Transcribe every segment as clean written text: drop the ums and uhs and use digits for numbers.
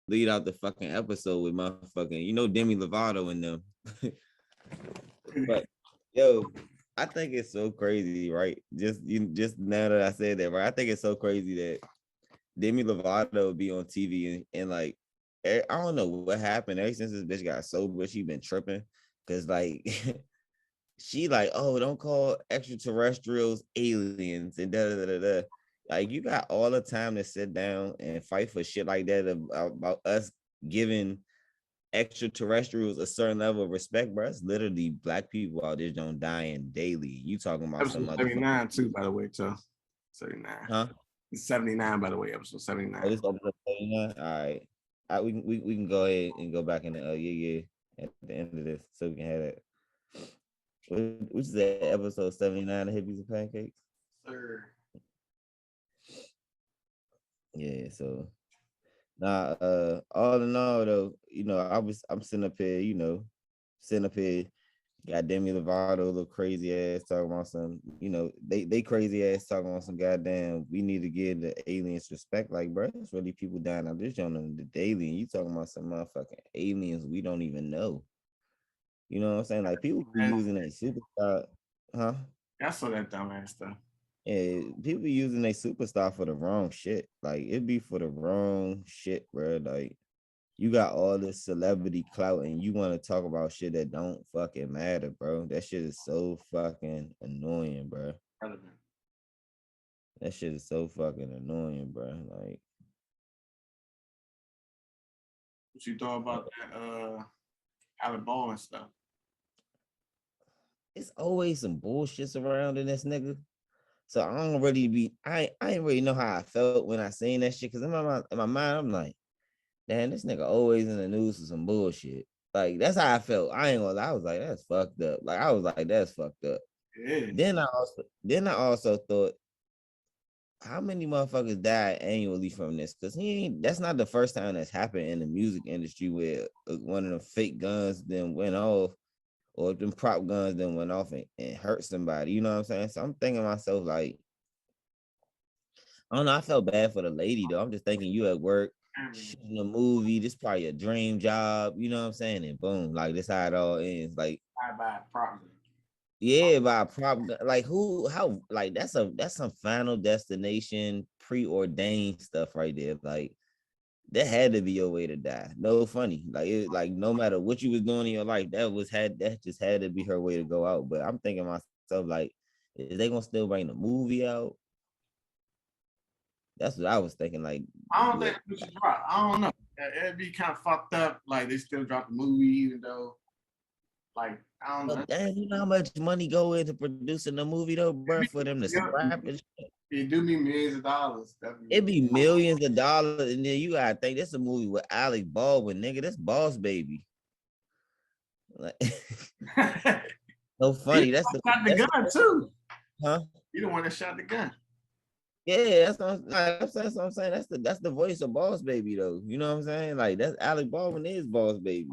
lead out the fucking episode with motherfucking, Demi Lovato and them. But yo, I think it's so crazy, right? Just now that I said that, right? I think it's so crazy that Demi Lovato be on TV and like, I don't know what happened. Ever since this bitch got sober, she been tripping. Cause like she like, oh, don't call extraterrestrials aliens and da da da da. Like you got all the time to sit down and fight for shit like that about us giving extraterrestrials a certain level of respect, bro. It's literally black people out there don't dying daily. You talking about some Episode motherfucker? 79 too, by the way, too. 79. Huh? It's 79, by the way, episode Oh, 79. this episode 39? All right. We can go ahead and go back in the yeah at the end of this so we can have that. Which is that episode 79 of Hippies and Pancakes? Sir. Yeah, so all in all though, I'm sitting up here, sitting up here, got Demi Lovato, little crazy ass talking about some, they crazy ass talking about some goddamn, we need to give the aliens respect. Like, bro, it's really people dying out this on the daily, and you talking about some motherfucking aliens we don't even know. You know what I'm saying? Like people be using a superstar, huh? I saw that dumbass stuff. Yeah, people be using a superstar for the wrong shit. Like it be for the wrong shit, bro. Like you got all this celebrity clout and you want to talk about shit that don't fucking matter, bro. That shit is so fucking annoying, bro. Relevant. That shit is so fucking annoying, bro. Like, What you thought about that Alec Baldwin stuff? it's always some bullshit around in this nigga. So I don't really be I ain't really know how I felt when I seen that shit. Cause in my mind, I'm like, damn, this nigga always in the news for some bullshit. Like that's how I felt. I ain't gonna lie. I was like, that's fucked up. Like I was like, that's fucked up. Yeah. Then I also thought, how many motherfuckers died annually from this? Cause that's not the first time that's happened in the music industry where one of the fake guns then went off, or them prop guns then went off and hurt somebody. You know what I'm saying? So I'm thinking to myself, like, I don't know. I felt bad for the lady though. I'm just thinking you at work shooting a movie. This probably a dream job. You know what I'm saying? And boom, like this how it all ends. Like By property. yeah, by a problem. Like who? How? Like that's some Final Destination preordained stuff right there. Like that had to be your way to die. No funny. Like no matter what you was doing in your life, that just had to be her way to go out. But I'm thinking to myself, like, is they gonna still bring the movie out? That's what I was thinking. Like, I don't think we should drop. I don't know. It'd be kind of fucked up. Like they still drop the movie, even though, like, I don't know. but dang, you know how much money go into producing the movie though, bro, for them to scrap it. It do me millions of dollars. It'd be millions of dollars, and then you gotta think this a movie with Alec Baldwin, nigga. That's Boss Baby. Like, so He funny. That's the shot the that's gun too. huh? He the one that shot the gun. Yeah, that's what I'm saying. That's the voice of Boss Baby though. You know what I'm saying? Like that's Alec Baldwin is Boss Baby.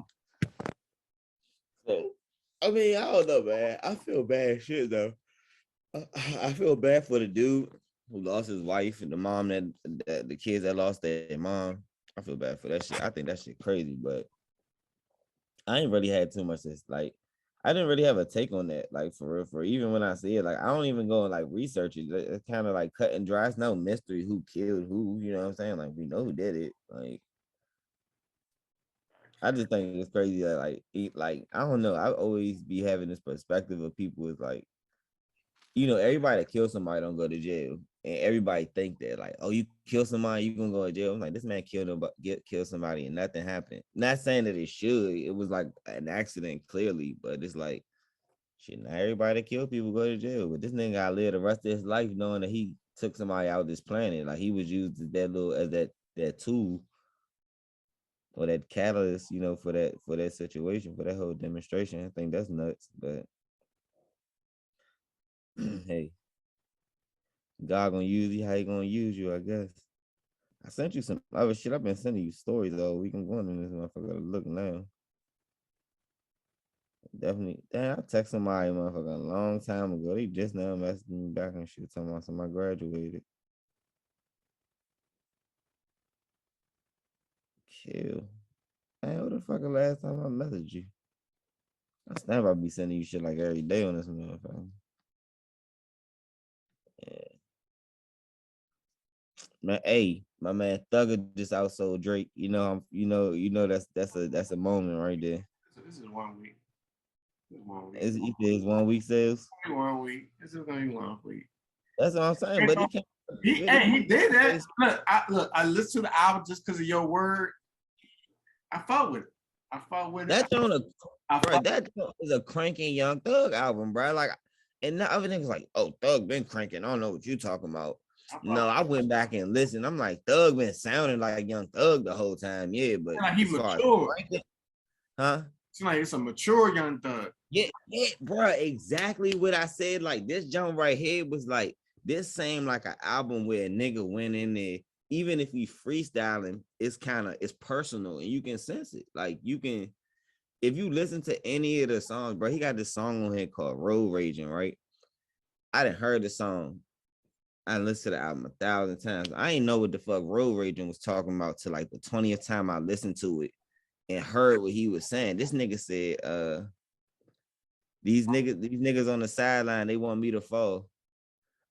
So I mean, I don't know, man. I feel bad shit though. I feel bad for the dude who lost his wife and the mom that the kids that lost their mom. I feel bad for that shit. I think that shit crazy, but I ain't really had too much this like. I didn't really have a take on that, like for real. For even when I see it, like I don't even go and like research it. It's kind of like cut and dry. It's no mystery who killed who. You know what I'm saying? Like we know who did it. Like I just think it's crazy that like I don't know. I always be having this perspective of people is like, everybody that kills somebody don't go to jail, and everybody think that like, oh, you kill somebody, you gonna go to jail. I'm like, this man killed somebody, and nothing happened. Not saying that it should. It was like an accident, clearly, but it's like, shit. Not everybody that kill people go to jail, but this nigga gotta live the rest of his life knowing that he took somebody out this planet. Like he was used as that tool or that catalyst, for that situation, for that whole demonstration. I think that's nuts, but hey. God gonna use you how he gonna use you, I guess. I sent you some other shit. I've been sending you stories though. We can go into this motherfucker. Look now. Definitely. Damn, I text somebody motherfucker a long time ago. They just now messaging me back and shit talking about somebody graduated. Chill. Man, what the fuck the last time I messaged you? I stand by be sending you shit like every day on this motherfucker. Yeah. Man, hey, my man Thugger just outsold Drake. That's a moment right there. So this is 1 week. This is 1 week. It's 1 week sales. 1 week. This is gonna be 1 week. That's what I'm saying. But he can't. He did that. I listened to the album just because of your word. I fought with it. That is a cranking Young Thug album, bro. Like, and the other niggas like, oh, Thug been cranking. I don't know what you talking about. No, I went back and listened. I'm like, Thug been sounding like Young Thug the whole time. Yeah, but like he mature. Huh? It's like it's a mature Young Thug. Yeah, bro. Exactly what I said. Like this jump right here was like this seemed like an album where a nigga went in there. Even if we freestyling, it's personal and you can sense it. Like you can, if you listen to any of the songs, bro, he got this song on here called Road Raging, right? I done heard the song. I listened to the album 1,000 times. I ain't know what the fuck Road Raging was talking about till like the 20th time I listened to it and heard what he was saying. This nigga said, these niggas on the sideline, they want me to fall.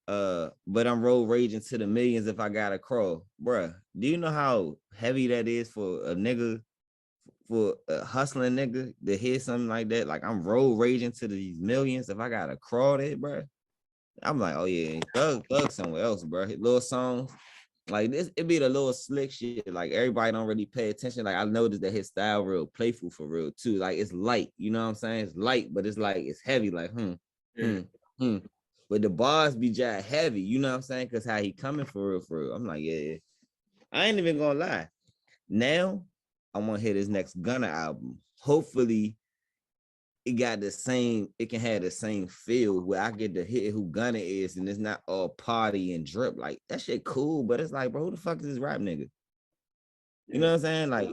But I'm road raging to the millions if I gotta crawl. Bruh, do you know how heavy that is for a nigga, for a hustling nigga to hear something like that? Like I'm road raging to these millions if I gotta crawl that, bruh. I'm like, oh yeah, Thug somewhere else, bro. His little songs like this, it be the little slick shit. Like everybody don't really pay attention. Like I noticed that his style real playful for real too. Like it's light, you know what I'm saying? It's light, but it's like it's heavy. Like But the bars be jack heavy, you know what I'm saying? Cause how he coming for real, for real. I'm like, yeah. I ain't even gonna lie. Now I want to hear this next Gunna album. Hopefully it can have the same feel where I get to hit who Gunna is and it's not all party and drip. Like that shit cool, but it's like, bro, who the fuck is this rap nigga? You know what I'm saying? Like,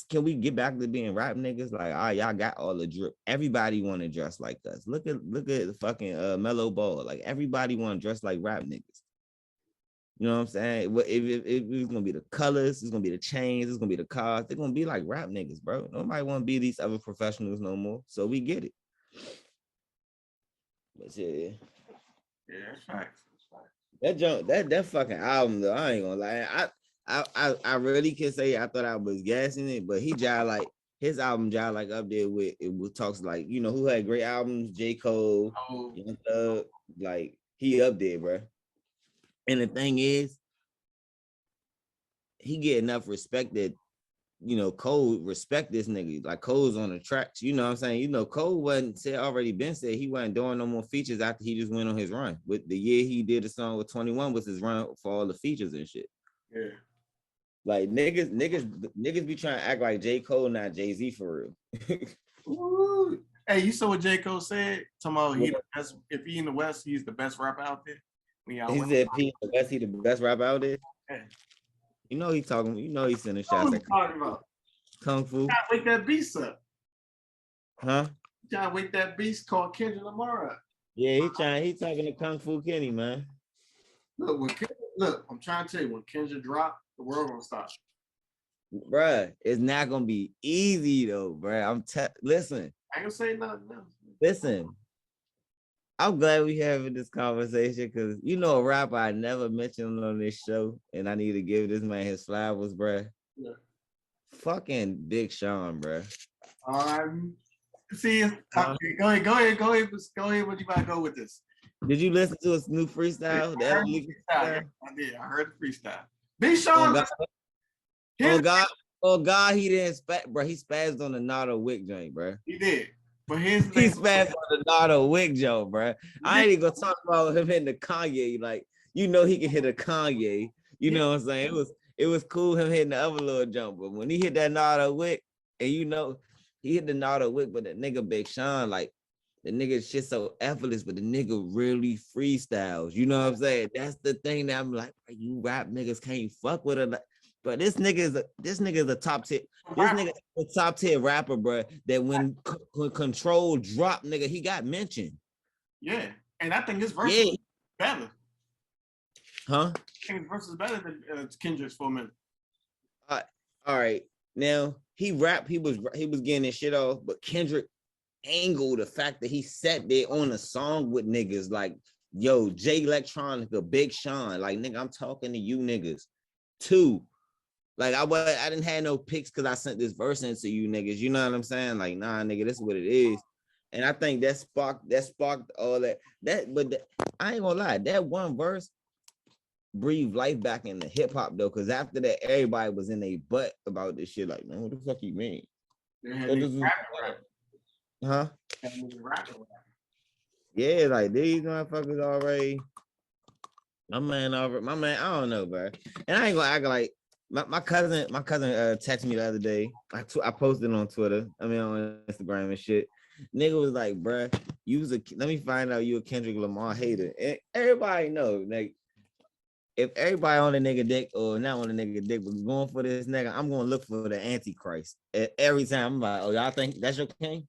can we get back to being rap niggas? Like, all right, y'all got all the drip. Everybody want to dress like us. Look at the fucking Mellow Ball. Like everybody want to dress like rap niggas. You know what I'm saying? If it's gonna be the colors, it's gonna be the chains, it's gonna be the cars, they're gonna be like rap niggas, bro. Nobody want to be these other professionals no more. So we get it. But yeah, that's facts. That fucking album though, I ain't gonna lie. I really can say I thought I was gassing it, but he jive like his album jive like up there with talks like, you know, who had great albums, J. Cole, Young Thug, like he up there, bro. And the thing is, he get enough respect that, you know, Cole respect this nigga. Like Cole's on the tracks, you know what I'm saying? You know, Cole already been said he wasn't doing no more features after he just went on his run. With the year he did a song with 21 was his run for all the features and shit. Yeah. Like niggas be trying to act like J. Cole, not Jay-Z for real. Ooh. Hey, you saw what J. Cole said? Talking about if he in the West, he's the best rapper out there. He said if he in the West, he the best rapper out there. Yeah. You know he's talking. You know he's sending shots. What are you talking about? Kung Fu. Trying to wake that beast up. Huh? Trying to wake that beast called Kendrick Lamar up. Yeah, he talking to Kung Fu Kenny, man. Look, I'm trying to tell you, when Kendrick drop, the world gonna stop. Bruh, it's not gonna be easy though, bruh. Listen. I ain't gonna say nothing else. Listen. I'm glad we having this conversation because you know a rapper I never mentioned on this show, and I need to give this man his flowers, bruh. Yeah. Fucking Big Sean, bruh. See, okay, go ahead. What you about to go with this? Did you listen to his new freestyle? I heard the freestyle. I did. I heard the freestyle. Big Sean. Oh God, he didn't bro. He spazzed on the Nato Wick joint, bro. He did. But here's the thing. He spazzed on the Nato Wick joint, bro. I ain't even gonna talk about him hitting the Kanye. Like, you know he can hit a Kanye. You know what I'm saying? It was cool him hitting the other little jump, but when he hit that Nato Wick, and you know, he hit the Nato Wick, but the nigga Big Sean, like, the nigga shit so effortless, but the nigga really freestyles. You know what I'm saying? That's the thing that I'm like, you rap niggas can't fuck with it. But this nigga is a top tier. This nigga is a top tier rapper, bro. That when Control dropped, nigga, he got mentioned. Yeah, and I think his verse is better. Huh? I think his verse is better than Kendrick's for a minute. All right. Now he rapped, he was getting his shit off, but Kendrick angled the fact that he sat there on a song with niggas like, yo, Jay Electronica, Big Sean, like nigga, I'm talking to you niggas too. Like I didn't have no picks because I sent this verse into you niggas. You know what I'm saying? Like, nah, nigga, this is what it is. And I think that sparked all that. I ain't gonna lie, that one verse breathed life back into hip hop though, because after that, everybody was in a butt about this shit. Like, man, what the fuck you mean? Huh? Yeah, like these motherfuckers already. My man, I don't know, bro. And I ain't gonna act like my cousin texted me the other day. I posted on Twitter. I mean on Instagram and shit. Nigga was like, bro, let me find out you a Kendrick Lamar hater. And everybody know, like, if everybody on the nigga dick or not on the nigga dick, but going for this nigga, I'm gonna look for the Antichrist. Every time I'm like, oh, y'all think that's your king?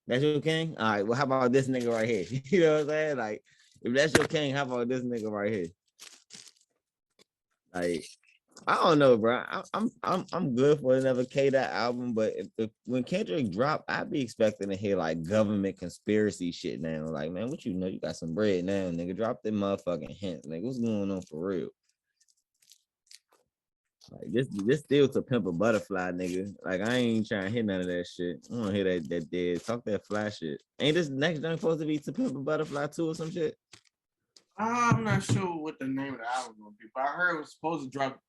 That's your king? All right, well, how about this nigga right here? You know what I'm saying? Like, if that's your king, how about this nigga right here? Like, I don't know, bro. I'm good for another K-Dot album, but if when Kendrick drop, I'd be expecting to hear like government conspiracy shit now. Like, man, what you know? You got some bread now, nigga. Drop them motherfucking hints. Like, what's going on for real? Like this still to pimp a butterfly, nigga. Like, I ain't trying to hear none of that shit. I don't hear that dead. Talk that fly shit. Ain't this next joint supposed to be to pimp a butterfly too or some shit? I'm not sure what the name of the album will be, but I heard it was supposed to drop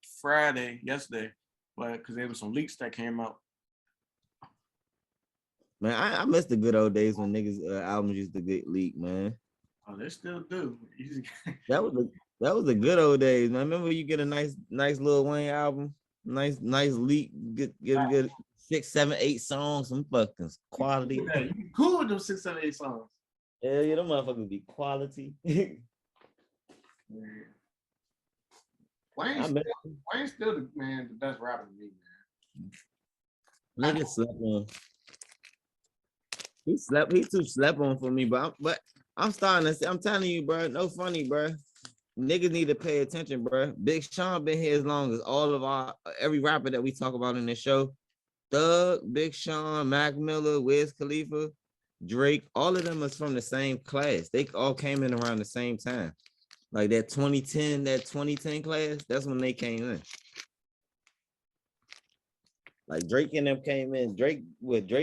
yesterday, but because there was some leaks that came out. Man, I miss the good old days when niggas albums used to get leaked, man. Oh, they still do. that was the good old days, man. Remember you get a nice Lil Wayne album, nice leak, get good 6, 7, 8 songs, some fucking quality. Yeah, you be cool with those 6, 7, 8 songs. Yeah, them motherfuckers be quality. Yeah. Wayne's still the best rapper to me, man. Nigga slept on. He too slept on for me, but I'm starting to say, I'm telling you, bro, no funny, bro. Niggas need to pay attention, bro. Big Sean been here as long as all of every rapper that we talk about in this show. Thug, Big Sean, Mac Miller, Wiz Khalifa, Drake, all of them is from the same class. They all came in around the same time. Like that 2010 class, that's when they came in. Like Drake and them came in. Drake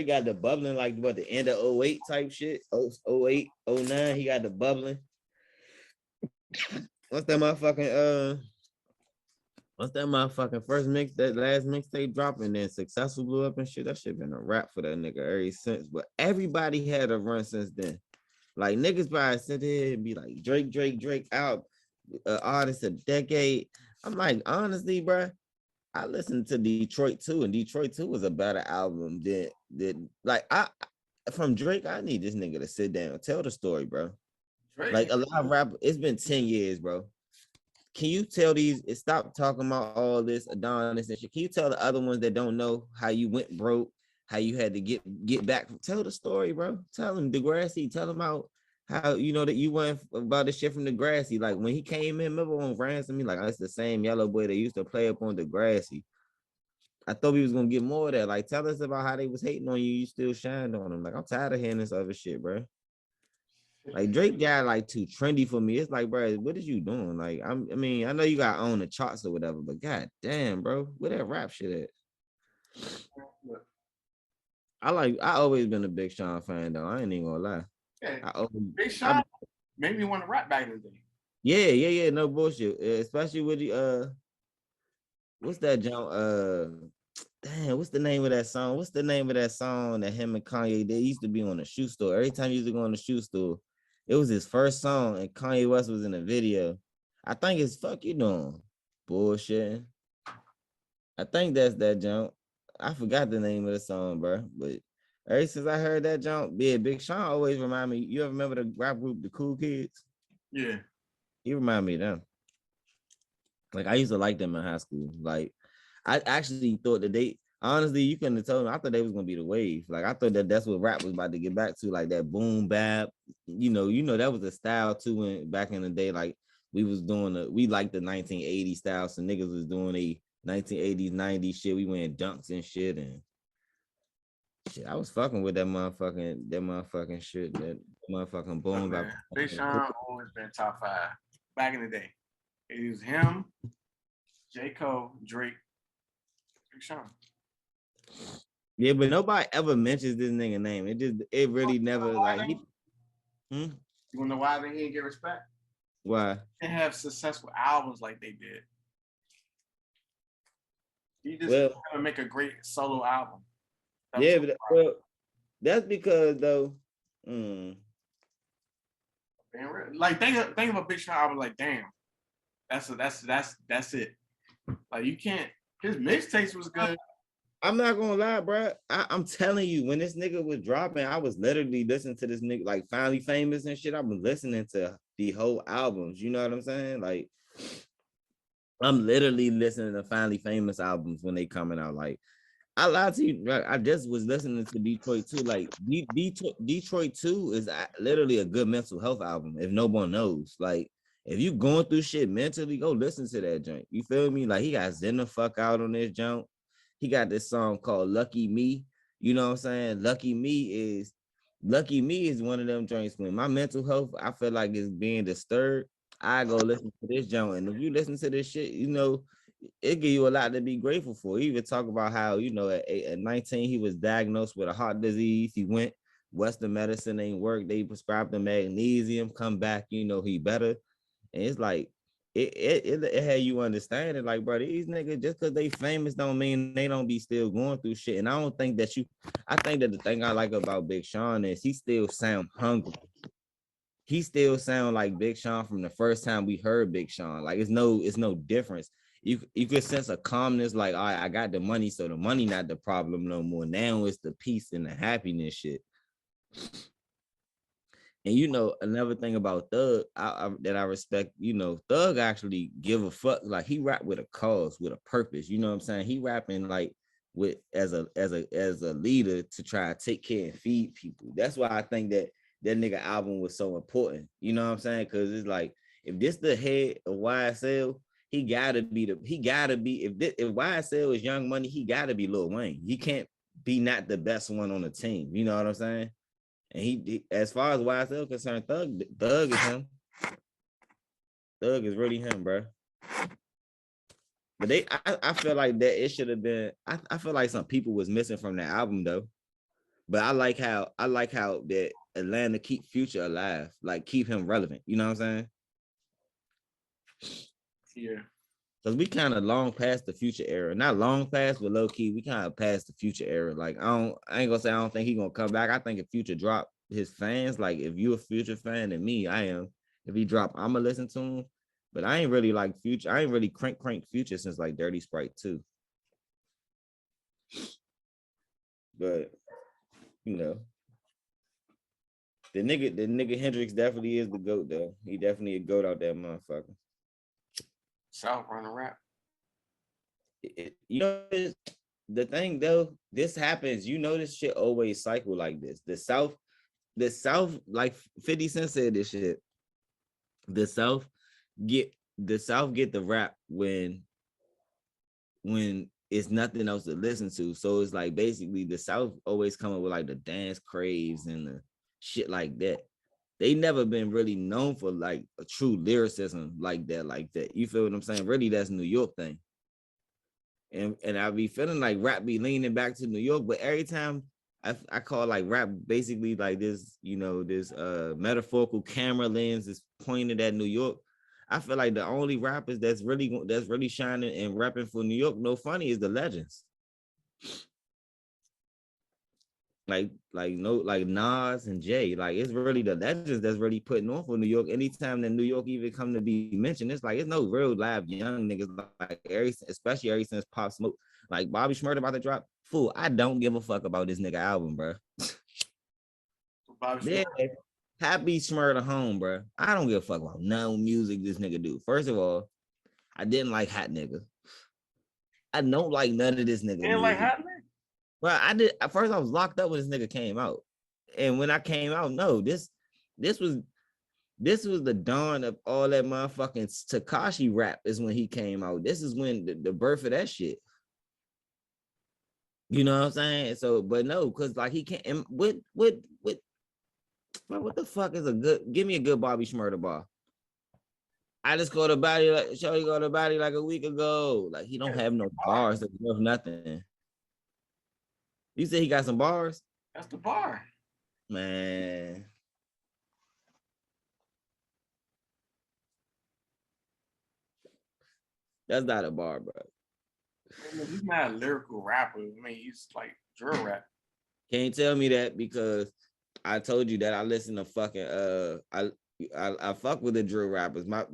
got the bubbling, like what, the end of 08 type shit. 08, 09, he got the bubbling. What's that motherfucking first mix, that last mixtape dropping, then Successful blew up and shit? That shit been a rap for that nigga ever since. But everybody had a run since then. Like niggas probably sit here and be like, Drake out, artist a decade. I'm like, honestly, bro, I listened to Detroit 2, and Detroit 2 was a better album than like from Drake. I need this nigga to sit down, tell the story, bro. Drake. Like a lot of rap, it's been 10 years, bro. Can you tell stop talking about all this Adonis and shit? Can you tell the other ones that don't know how you went broke, how you had to get back? Tell the story, bro. Tell them Degrassi. Tell them how you know that you went about the shit from Degrassi. Like when he came in, remember on Ransom, me like, oh, it's the same yellow boy that used to play up on Degrassi. I thought we was gonna get more of that. Like, tell us about how they was hating on you. You still shined on them. Like, I'm tired of hearing this other shit, bro. Like Drake got like too trendy for me. It's like, bro, what is you doing? Like, I mean, I know you got on the charts or whatever, but god damn, bro, where that rap shit at? I always been a Big Sean fan though. I ain't even gonna lie. Yeah, Big Sean made me want to rap back in the day. Yeah, no bullshit. Especially with the what's that jump? Damn, what's the name of that song? What's the name of that song that him and Kanye did? He used to be on the shoe store. Every time he used to go on the shoe store, it was his first song, and Kanye West was in the video. I think it's Fuck You Doing Bullshit. I think that's that jump. I forgot the name of the song, bro. But ever since I heard that jump, yeah, Big Sean always remind me. You ever remember the rap group, the Cool Kids? Yeah. He remind me of them. Like, I used to like them in high school. Like, I actually thought that honestly, you couldn't have told me. I thought they was gonna be the wave. Like, I thought that's what rap was about to get back to, like that boom bap. You know that was a style too. Back in the day, like we was doing we liked the 1980 style, so niggas was doing 1980s, 90s shit. We wearing dunks and shit and shit. I was fucking with that motherfucking shit, that motherfucking Look, boom by man, Big Sean always been top 5 back in the day. It was him, J. Cole, Drake, Big Sean. Yeah, but nobody ever mentions this nigga name. It really never like he. You wanna know why they didn't get respect? Why? They have successful albums like they did. He just never make a great solo album. Yeah, but that's because though. Like think of a Big Sean album. Like damn, that's it. Like you can't. His mixtapes was good. I'm not gonna lie, bro. I'm telling you, when this nigga was dropping, I was literally listening to this nigga like Finally Famous and shit. I was listening to the whole albums. You know what I'm saying? Like, I'm literally listening to Finally Famous albums when they coming out. Like, I lied to you. I just was listening to Detroit 2. Like, Detroit 2 is literally a good mental health album. If no one knows, like, if you going through shit mentally, go listen to that joint. You feel me? Like, he got Zen the fuck out on this joint. He got this song called Lucky Me. You know what I'm saying? Lucky Me is one of them joints when my mental health, I feel like is being disturbed. I go listen to this joint. And if you listen to this shit, you know, it give you a lot to be grateful for. He even talk about how, you know, at 19, he was diagnosed with a heart disease. He went, Western medicine ain't work. They prescribed him magnesium, come back, you know, he better. And it's like, it had you understanding, like, bro, these niggas, just because they famous don't mean they don't be still going through shit. And I don't think that I think that the thing I like about Big Sean is he still sound hungry. He still sound like Big Sean from the first time we heard Big Sean. Like, it's no difference. You could sense a calmness, like, all right, I got the money, so the money not the problem no more. Now it's the peace and the happiness shit. And you know, another thing about Thug that I respect, you know, Thug actually give a fuck. Like, he rap with a cause, with a purpose. You know what I'm saying? He rapping like with as a leader to try to take care and feed people. That's why I think that nigga album was so important. You know what I'm saying? Because it's like, if this the head of YSL, he gotta be if YSL is Young Money, he gotta be Lil Wayne. He can't be not the best one on the team. You know what I'm saying? And he as far as YSL concerned, Thug is him. Thug is really him, bro. But I feel like that it should have been. I feel like some people was missing from the album though. But I like how that Atlanta keep Future alive, like keep him relevant. You know what I'm saying? Yeah. Because we kind of long past the Future era. Not long past, but low key, we kind of past the Future era. Like, I ain't gonna say I don't think he gonna come back. I think if Future drop his fans, like if you a Future fan and me, I am. If he drop, I'ma listen to him. But I ain't really like Future. I ain't really crank Future since like Dirty Sprite 2. But you know, the nigga Hendrix definitely is the GOAT though. He definitely a GOAT out there, motherfucker. South running rap. You know, the thing though, this happens. You know, this shit always cycle like this. The South, like 50 Cent said this shit. The South get the rap when it's nothing else to listen to. So it's like basically the South always come up with like the dance craves and the shit like that. They never been really known for like a true lyricism like that. You feel what I'm saying? Really, that's New York thing. And I be feeling like rap be leaning back to New York, but every time I call like rap basically like this, you know, this metaphorical camera lens is pointed at New York. I feel like the only rappers that's really shining and rapping for New York, no funny, is the legends. Like Nas and Jay, like it's really the legends that's really putting on for New York. Anytime that New York even come to be mentioned, it's like it's no real live young niggas like especially ever since Pop Smoke, like Bobby Shmurda about to drop. Fool, I don't give a fuck about this nigga album, bro. Yeah, happy Shmurda home, bro. I don't give a fuck about no music this nigga do. First of all, I didn't like Hot Nigga. I don't like none of this nigga. You didn't like Hot Nigga? Well, I did. At first, I was locked up when this nigga came out, and when I came out, no, this was This was the dawn of all that motherfucking Takashi rap is when he came out. This is when the birth of that shit. You know what I'm saying? So, but no, because like he can't. What the fuck is a good? Give me a good Bobby Shmurda bar. I just go to body like Shorty go to body like a week ago. Like he don't have no bars. That's worth nothing. You say he got some bars? That's the bar. Man. That's not a bar, bro. I mean, he's not a lyrical rapper. I mean, he's like drill rap. Can't tell me that because I told you that I listen to fucking I fuck with the drill rappers. My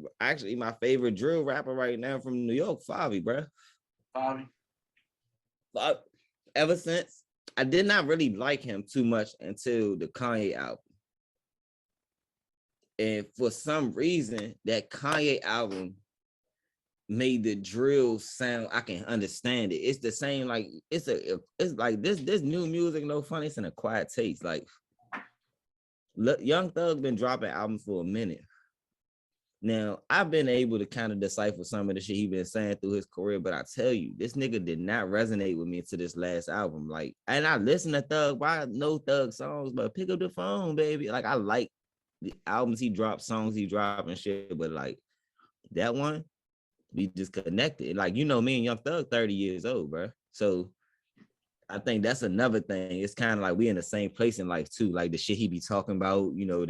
favorite drill rapper right now from New York, Favi, bro. Favi. Ever since I did not really like him too much until the Kanye album. And for some reason, that Kanye album made the drill sound. I can understand it. It's the same, like it's like this new music, no fun. It's an acquired taste. Like Young Thug been dropping albums for a minute. Now I've been able to kind of decipher some of the shit he been saying through his career, but I tell you, this nigga did not resonate with me to this last album. Like, and I listen to Thug, but I know Thug songs, but pick up the phone, baby. Like I like the albums he dropped, songs he dropped and shit, but like that one, we just connected. Like, you know, me and Young Thug 30 years old, bro. So I think that's another thing. It's kind of like we in the same place in life too. Like the shit he be talking about, you know,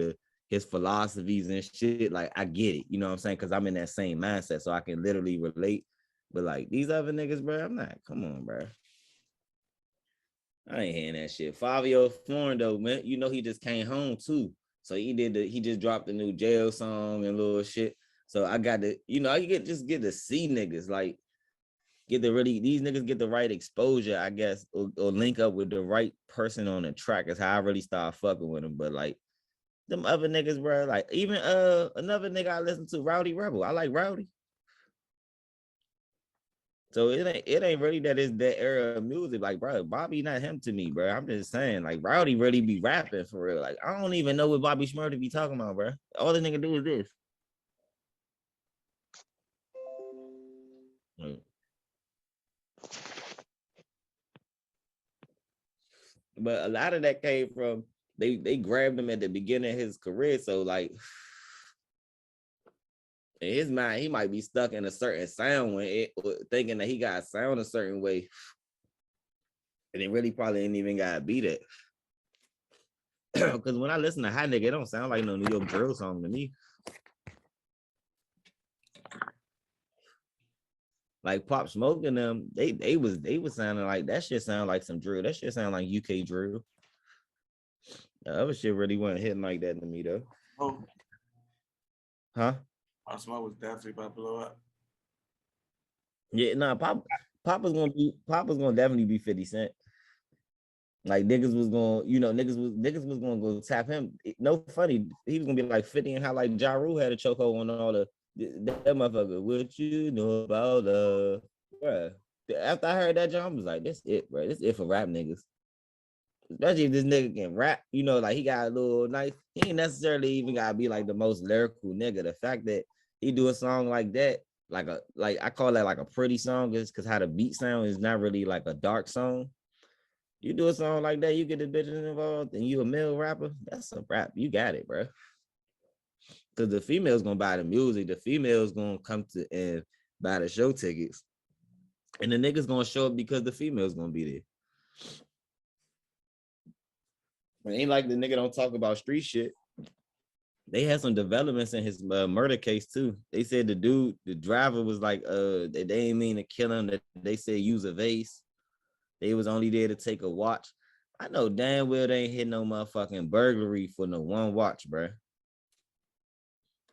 his philosophies and shit. Like I get it, you know what I'm saying? Because I'm in that same mindset, so I can literally relate. But like these other niggas, bro, I'm not. Come on, bro. I ain't hearing that shit. Fabio Foreign though, man. You know he just came home too. So he just dropped the new jail song and little shit. So I got to, you know, get to see niggas like these niggas get the right exposure, I guess, or link up with the right person on the track is how I really start fucking with them. But like them other niggas, bro, like even another nigga I listen to, Rowdy Rebel. I like Rowdy. So it ain't really that it's that era of music. Like, bro, Bobby not him to me, bro. I'm just saying, like, Rowdy really be rapping for real. Like, I don't even know what Bobby Shmurda be talking about, bro. All the nigga do is this. But a lot of that came from they grabbed him at the beginning of his career. So like in his mind, he might be stuck in a certain sound thinking that he got to sound a certain way. And it really probably ain't even gotta be that. Because when I listen to Hot Nigga, it don't sound like no New York drill song to me. Like Pop Smoke and them, they was sounding like that shit sound like some drill. That shit sound like UK drill. The other shit really wasn't hitting like that to me though. Oh. Huh? Pop Smoke was definitely about to blow up. Yeah, nah, Papa's gonna definitely be 50 Cent. Like niggas was gonna go tap him. No funny, he was gonna be like 50 and how like Ja Rule had a chokehold on all that motherfucker. What you know about bruh. After I heard that, John was like, this it, bro. This it for rap niggas. Especially if this nigga can rap, you know, like he got a little nice. He ain't necessarily even gotta be like the most lyrical nigga. The fact that he do a song like that, like I call that like a pretty song, is because how the beat sound is not really like a dark song. You do a song like that, you get the bitches involved, and you a male rapper, that's a rap. You got it, bro. Because the female's gonna buy the music, the female's gonna come to and buy the show tickets, and the niggas gonna show up because the female's gonna be there. It ain't like the nigga don't talk about street shit. They had some developments in his murder case too. They said the driver was like, they didn't mean to kill him. That they said use a vase. They was only there to take a watch. I know damn well they ain't hit no motherfucking burglary for no one watch, bro.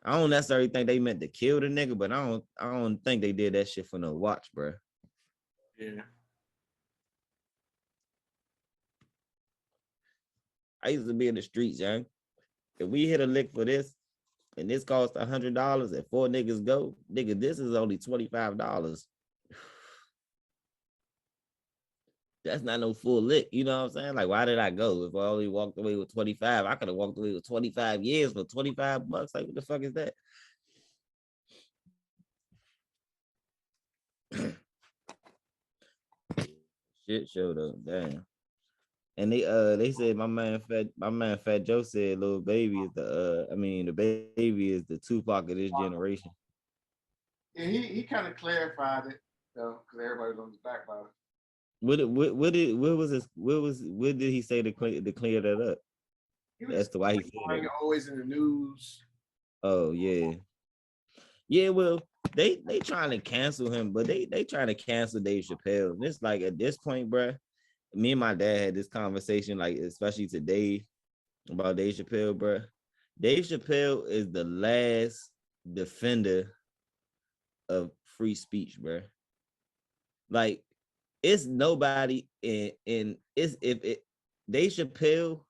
I don't necessarily think they meant to kill the nigga, but I don't think they did that shit for no watch, bro. Yeah. I used to be in the streets, young. If we hit a lick for this, and this costs $100, and 4 niggas go, nigga, this is only $25. That's not no full lick. You know what I'm saying? Like, why did I go? If I only walked away with 25, I could have walked away with 25 years for $25. Like, what the fuck is that? Shit showed up. Damn. And they said my man Fat Joe said little baby is the baby is the Tupac of this generation. Yeah, he kind of clarified it though, because everybody was on his back about it. What did he say to clear that up? As to why he said it. Always in the news. Oh yeah. Yeah, well, they trying to cancel him, but they trying to cancel Dave Chappelle. And it's like at this point, bro, me and my dad had this conversation, like especially today about Dave Chappelle, bro. Dave Chappelle is the last defender of free speech, bro. Like it's nobody in it's if it Dave Chappelle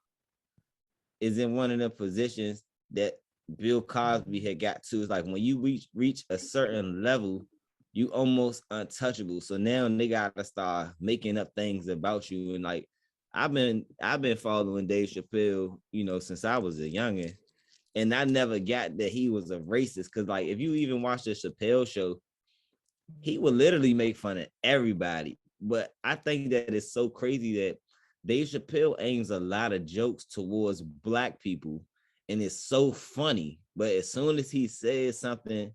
is in one of the positions that Bill Cosby had got to. It's like when you reach a certain level, you almost untouchable. So now they gotta start making up things about you. And like I've been following Dave Chappelle, since I was a youngin', and I never got that he was a racist. Cause like if you even watch the Chappelle show, he would literally make fun of everybody. But I think that it's so crazy that Dave Chappelle aims a lot of jokes towards Black people, and it's so funny. But as soon as he says something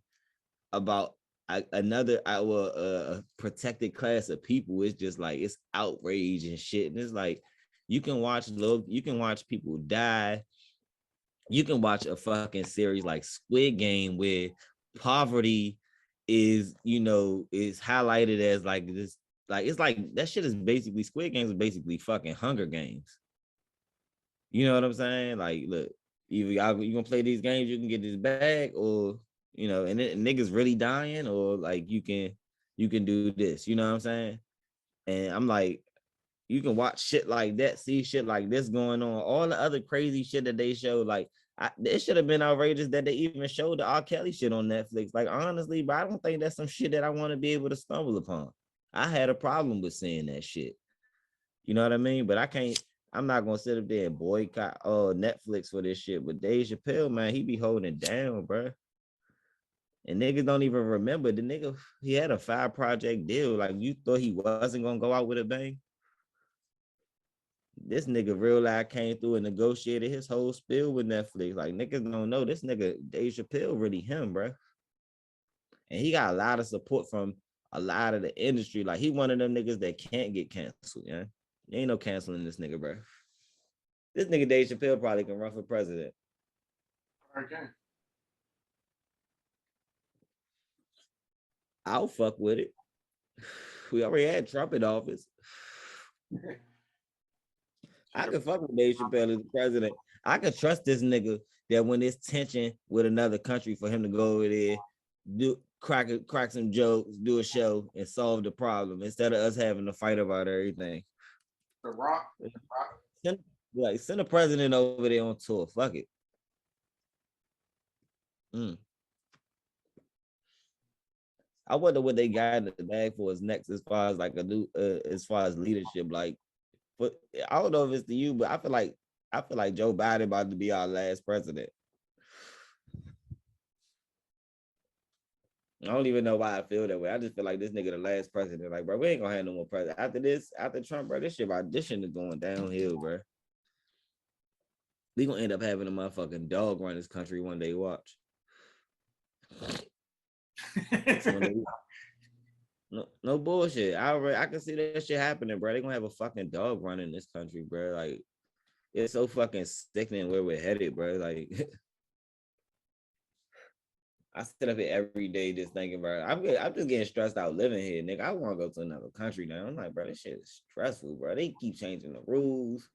about a protected class of people, it's just like it's outrage and shit. And it's like you can watch people die. You can watch a fucking series like Squid Game where poverty is highlighted as like this. Like it's like that shit is basically Squid Games is basically fucking Hunger Games. You know what I'm saying? Like, look, either you gonna play these games, you can get this bag, or and niggas really dying, or like you can do this. You know what I'm saying? And I'm like, you can watch shit like that, see shit like this going on, all the other crazy shit that they show. Like, it should have been outrageous that they even showed the R. Kelly shit on Netflix. Like, honestly, but I don't think that's some shit that I want to be able to stumble upon. I had a problem with seeing that shit. You know what I mean? But I'm not gonna sit up there and boycott Netflix for this shit. But Dave Chappelle, man, he be holding it down, bro. And niggas don't even remember the nigga. He had a 5-project deal. Like you thought he wasn't gonna go out with a bang. This nigga real life came through and negotiated his whole spill with Netflix. Like niggas don't know this nigga Dave Chappelle really him, bro. And he got a lot of support from a lot of the industry. Like he one of them niggas that can't get canceled, yeah. There ain't no canceling this nigga, bro. This nigga Dave Chappelle probably can run for president. Okay. I'll fuck with it. We already had Trump in office. I can fuck with Dave Chappelle as the president. I can trust this nigga that when there's tension with another country for him to go over there, crack some jokes, do a show, and solve the problem instead of us having to fight about everything. The Rock. Send the president over there on tour. Fuck it. I wonder what they got in the bag for us next as far as like as far as leadership. Like, but I don't know if it's to you, but I feel like Joe Biden about to be our last president. I don't even know why I feel that way. I just feel like this nigga the last president. Like, bro, we ain't gonna have no more president after Trump, bro. This shit is going downhill, bro. We gonna end up having a motherfucking dog run this country one day. Watch. No bullshit. I can see that shit happening, bro. They gonna have a fucking dog running this country, bro. Like, it's so fucking sickening where we're headed, bro. Like, I sit up here every day just thinking, bro. I'm just getting stressed out living here, nigga. I want to go to another country now. I'm like, bro, this shit is stressful, bro. They keep changing the rules.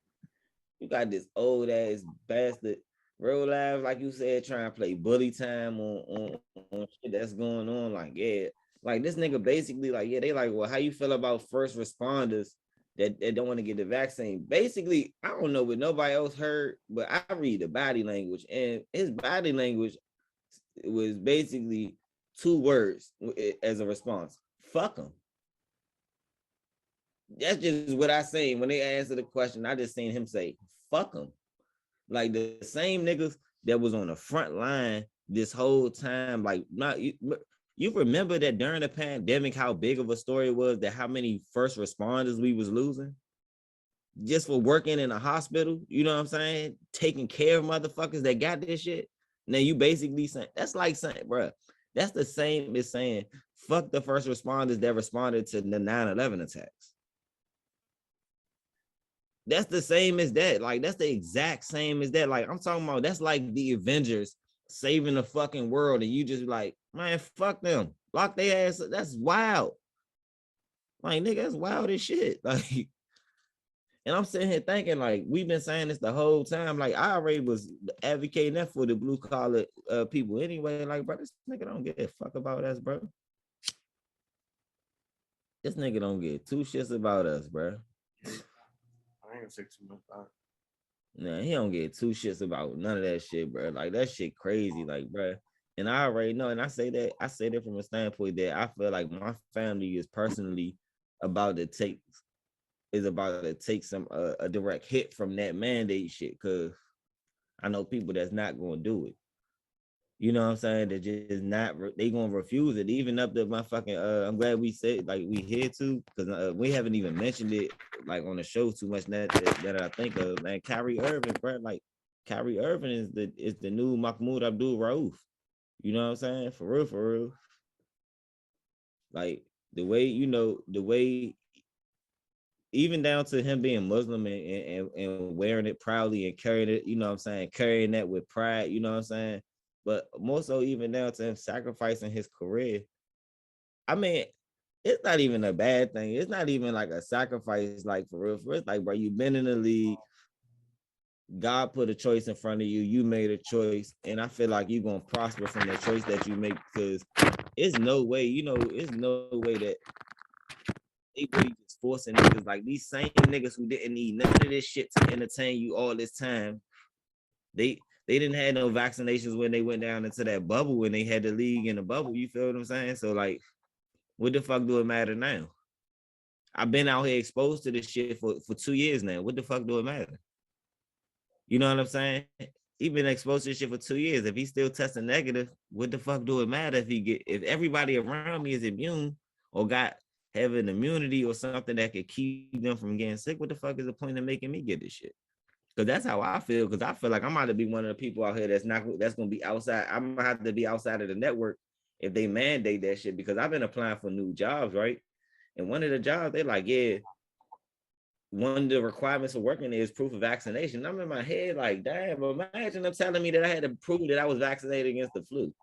You got this old ass bastard, real life, like you said, trying to play bully time on shit that's going on. Like, yeah, like this nigga basically, like, yeah, they like, well, how you feel about first responders that don't want to get the vaccine? Basically, I don't know what nobody else heard, but I read the body language, and his body language was basically 2 words as a response: fuck him. That's just what I say. When they answer the question, I just seen him say, fuck them. Like the same niggas that was on the front line this whole time. Like, not you remember that during the pandemic, how big of a story it was, that how many first responders we was losing just for working in a hospital, you know what I'm saying? Taking care of motherfuckers that got this shit. Now you basically saying, that's like saying, bro, that's the same as saying, fuck the first responders that responded to the 9/11 attacks. That's the same as that. Like, that's the exact same as that. Like, I'm talking about, that's like the Avengers saving the fucking world, and you just like, man, fuck them. Lock their ass. That's wild. Like, nigga, that's wild as shit. Like, and I'm sitting here thinking, like, we've been saying this the whole time. Like, I already was advocating that for the blue collar people anyway. Like, bro, this nigga don't give a fuck about us, bro. This nigga don't give two shits about us, bro. I ain't gonna say too much about it. Nah, he don't get two shits about none of that shit, bro. Like, that shit crazy, like, bro. And I already know, and I say that from a standpoint that I feel like my family is personally about to take some a direct hit from that mandate shit, because I know people that's not gonna do it. You know what I'm saying? They're just not, they gonna refuse it. Even up to my fucking I'm glad we said, like, we here to, because we haven't even mentioned it like on the show too much that I think of, man. Kyrie Irving, bro. Like, Kyrie Irving is the new Mahmoud Abdul Rauf. You know what I'm saying? For real, for real. Like, the way even down to him being Muslim and wearing it proudly and carrying it, you know what I'm saying, carrying that with pride, you know what I'm saying? But more so even down to him sacrificing his career. I mean, it's not even a bad thing. It's not even like a sacrifice, like, for real. It's like, bro, you've been in the league. God put a choice in front of you. You made a choice. And I feel like you're going to prosper from the choice that you make, because it's no way, it's no way that they really just forcing niggas, like these same niggas who didn't need none of this shit to entertain you all this time. They didn't have no vaccinations when they went down into that bubble, when they had the league in the bubble. You feel what I'm saying? So, like, what the fuck do it matter now? I've been out here exposed to this shit for 2 years now. What the fuck do it matter? You know what I'm saying? He been exposed to this shit for 2 years. If he's still testing negative, what the fuck do it matter if everybody around me is immune or got having immunity or something that could keep them from getting sick? What the fuck is the point of making me get this shit? Because that's how I feel. Because I feel like I'm about to be one of the people out here that's gonna be outside. I'm gonna have to be outside of the network if they mandate that shit. Because I've been applying for new jobs, right? And one of the jobs, they're like, yeah, one of the requirements of working is proof of vaccination. I'm in my head like, damn, imagine them telling me that I had to prove that I was vaccinated against the flu.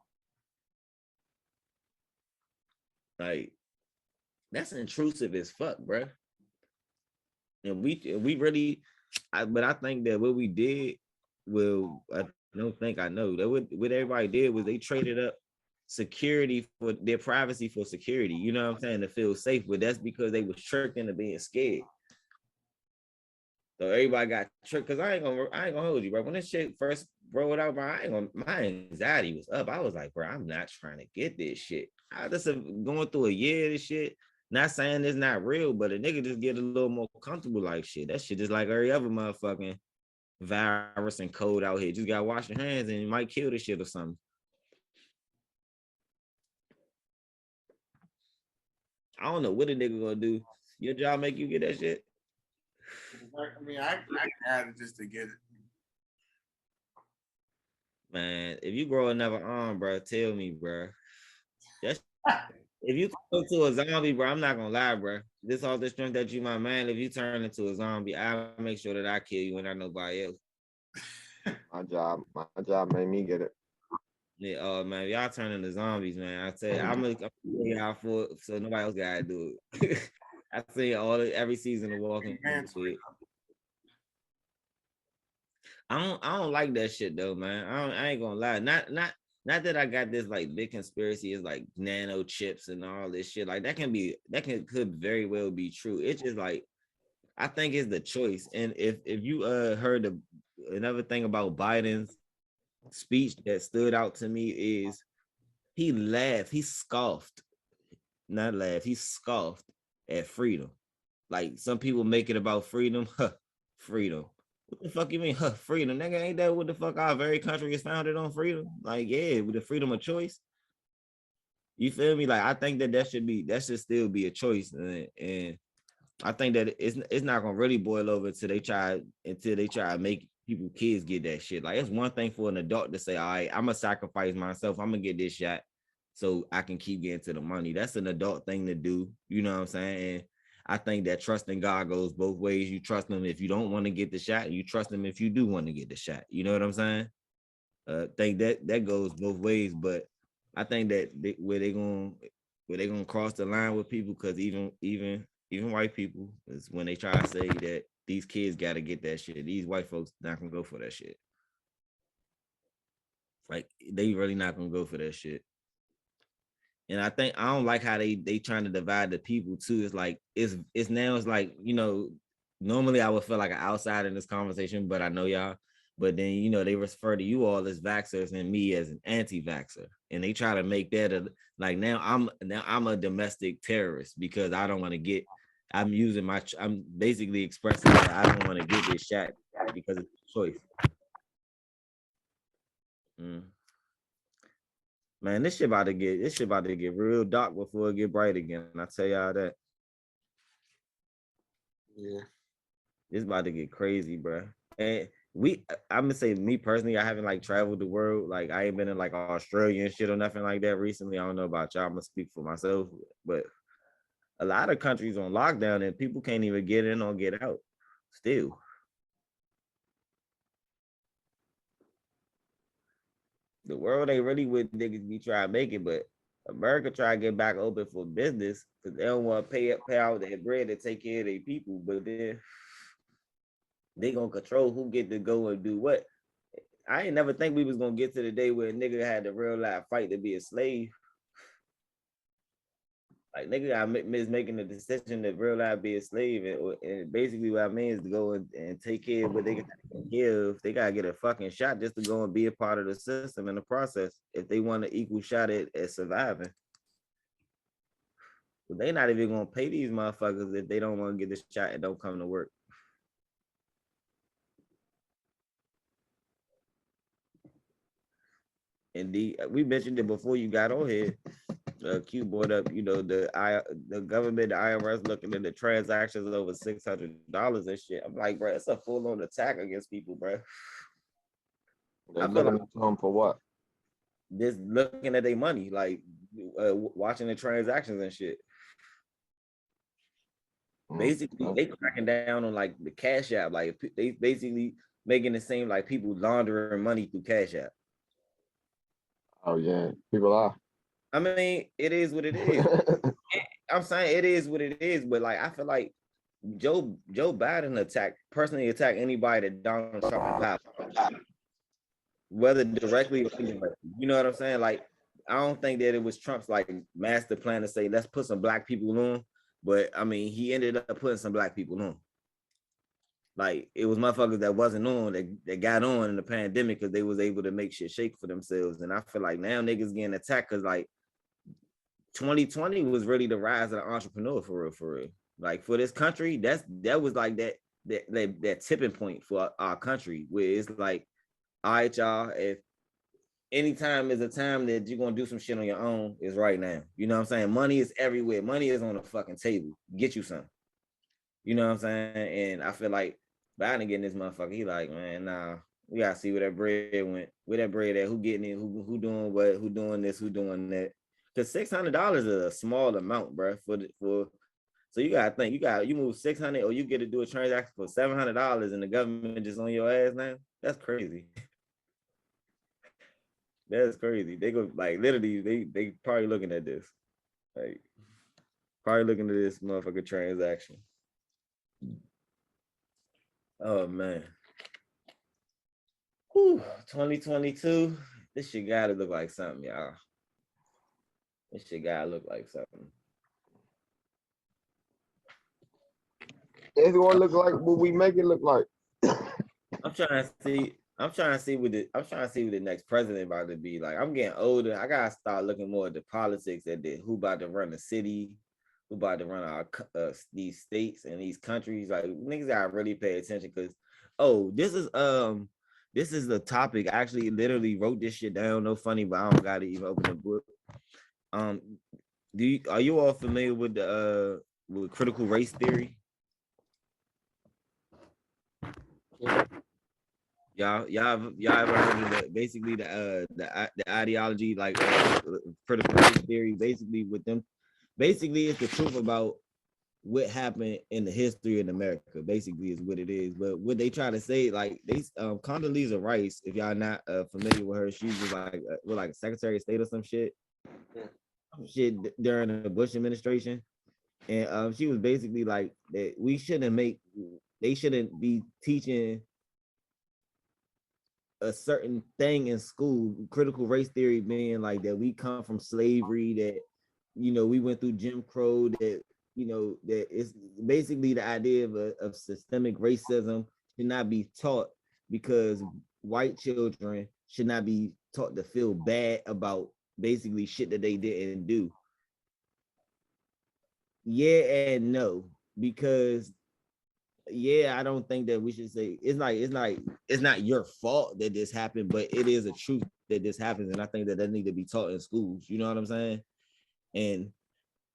Like, that's intrusive as fuck, bro. And we really, but I think that what we did, well, I don't think I know that what everybody did was they traded up security for their privacy for security. You know what I'm saying? To feel safe, but that's because they was tricked into being scared. So everybody got tricked, because I ain't gonna hold you, bro. When this shit first rolled out, bro, my anxiety was up. I was like, bro, I'm not trying to get this shit. I just going through a year of this shit. Not saying it's not real, but a nigga just get a little more comfortable, like, shit. That shit just like every other motherfucking virus and code out here. Just gotta wash your hands and you might kill this shit or something. I don't know what a nigga gonna do. Your job make you get that shit? I mean, I got it just to get it. Man, if you grow another arm, bro, tell me, bro. That's if you turn into a zombie, bro, I'm not gonna lie, bro. This all the strength that you, my man. If you turn into a zombie, I'll make sure that I kill you and not nobody else. My job made me get it. Yeah, man, y'all turn into zombies, man. I tell you, I'm gonna tell y'all for it, so nobody else gotta do it. I see every season of Walking Dead. I don't like that shit though, man. I ain't gonna lie. Not that I got this like big conspiracy is like nano chips and all this shit. Like that could very well be true. It's just like I think it's the choice. And if you heard another thing about Biden's speech that stood out to me is he laughed, he scoffed, not laughed, he scoffed at freedom. like some people make it about freedom. Freedom. What the fuck you mean? Freedom, nigga. Ain't that what the fuck our very country is founded on? Freedom. Like, yeah, with the freedom of choice. You feel me? Like, I think that should still be a choice, and I think that it's not gonna really boil over until they try to make kids get that shit. Like, it's one thing for an adult to say, all right, I'm gonna sacrifice myself, I'm gonna get this shot so I can keep getting to the money. That's an adult thing to do. You know what I'm saying? And I think that trusting God goes both ways. You trust him if you don't want to get the shot, and you trust him if you do want to get the shot. You know what I'm saying? Think that goes both ways, but I think that where they gonna cross the line with people, because even white people is when they try to say that these kids got to get that shit. These white folks not gonna go for that shit. Like, they really not gonna go for that shit. And I don't like how they trying to divide the people too. It's like it's like, normally I would feel like an outsider in this conversation, but I know y'all. But then, they refer to you all as vaxxers and me as an anti-vaxxer. And they try to make that like now I'm a domestic terrorist because I don't want to get, I'm basically expressing that I don't want to get this shot because it's a choice. Man, this shit about to get real dark before it get bright again. I tell y'all that. Yeah. It's about to get crazy, bro. And I'm gonna say, me personally, I haven't like traveled the world. Like, I ain't been in like Australia and shit or nothing like that recently. I don't know about y'all. I'm gonna speak for myself, but a lot of countries on lockdown and people can't even get in or get out still. The world ain't really what niggas be trying to make it, but America try to get back open for business because they don't want to pay out their bread to take care of their people, but then they gonna control who get to go and do what. I ain't never think we was gonna get to the day where a nigga had to real life fight to be a slave. Like, nigga is making the decision to real life be a slave, and basically what I mean is to go and take care of what they gotta give. They gotta get a fucking shot just to go and be a part of the system in the process if they want an equal shot at surviving. But they not even gonna pay these motherfuckers if they don't want to get the shot and don't come to work. Indeed, we mentioned it before you got on here. Q brought up, the government, the IRS looking at the transactions over $600 and shit. I'm like, bro, it's a full-on attack against people, bro. They're looking at them for what? Just looking at their money, like watching the transactions and shit. Basically, they cracking down on like the Cash App. Like, they basically making it seem like people laundering money through Cash App. Oh yeah, people are. I mean, it is what it is. I'm saying it is what it is, but like, I feel like Joe Biden personally attacked anybody that Donald Trump power, whether directly or indirectly. You know what I'm saying? Like, I don't think that it was Trump's like master plan to say, let's put some black people on. But I mean, he ended up putting some black people on. Like, it was motherfuckers that wasn't on that got on in the pandemic because they was able to make shit shake for themselves. And I feel like now niggas getting attacked because like 2020 was really the rise of the entrepreneur for real. Like, for this country, that was like that tipping point for our country, where it's like, all right, y'all, if anytime is a time that you're gonna do some shit on your own, is right now. You know what I'm saying? Money is everywhere. Money is on the fucking table. Get you some. You know what I'm saying? And I feel like Biden getting this motherfucker, he like, man, nah, we gotta see where that bread went. Where that bread at? Who getting it? Who doing what? Who doing this? Who doing that? Because $600 is a small amount, bro. So you gotta think, you move 600 or you get to do a transaction for $700 and the government just on your ass now. That's crazy. That's crazy. They go like literally, they probably looking at this, like probably looking at this motherfucker transaction. Oh man. Whew, 2022. This shit gotta look like something, y'all. This shit gotta look like something. It's gonna look like what we make it look like. I'm trying to see what the next president about to be like. I'm getting older. I gotta start looking more at the politics, at who about to run the city, who about to run our these states and these countries. Like niggas gotta really pay attention because this is the topic. I actually literally wrote this shit down. No funny, but I don't gotta even open the book. Um, are you all familiar with the with critical race theory? Y'all ever heard of basically the ideology like critical race theory? Basically, with them, basically it's the truth about what happened in the history in America. Basically, is what it is. But what they try to say, like they Condoleezza Rice, if y'all not familiar with her, she was like a Secretary of State or some shit, during the Bush administration, and she was basically like that they shouldn't be teaching a certain thing in school, critical race theory being like that we come from slavery, that we went through Jim Crow, that that it's basically the idea of systemic racism should not be taught because white children should not be taught to feel bad about basically shit that they didn't do. Yeah and no, because I don't think that we should say it's not your fault that this happened, but it is a truth that this happens, and I think that need to be taught in schools. You know what I'm saying? And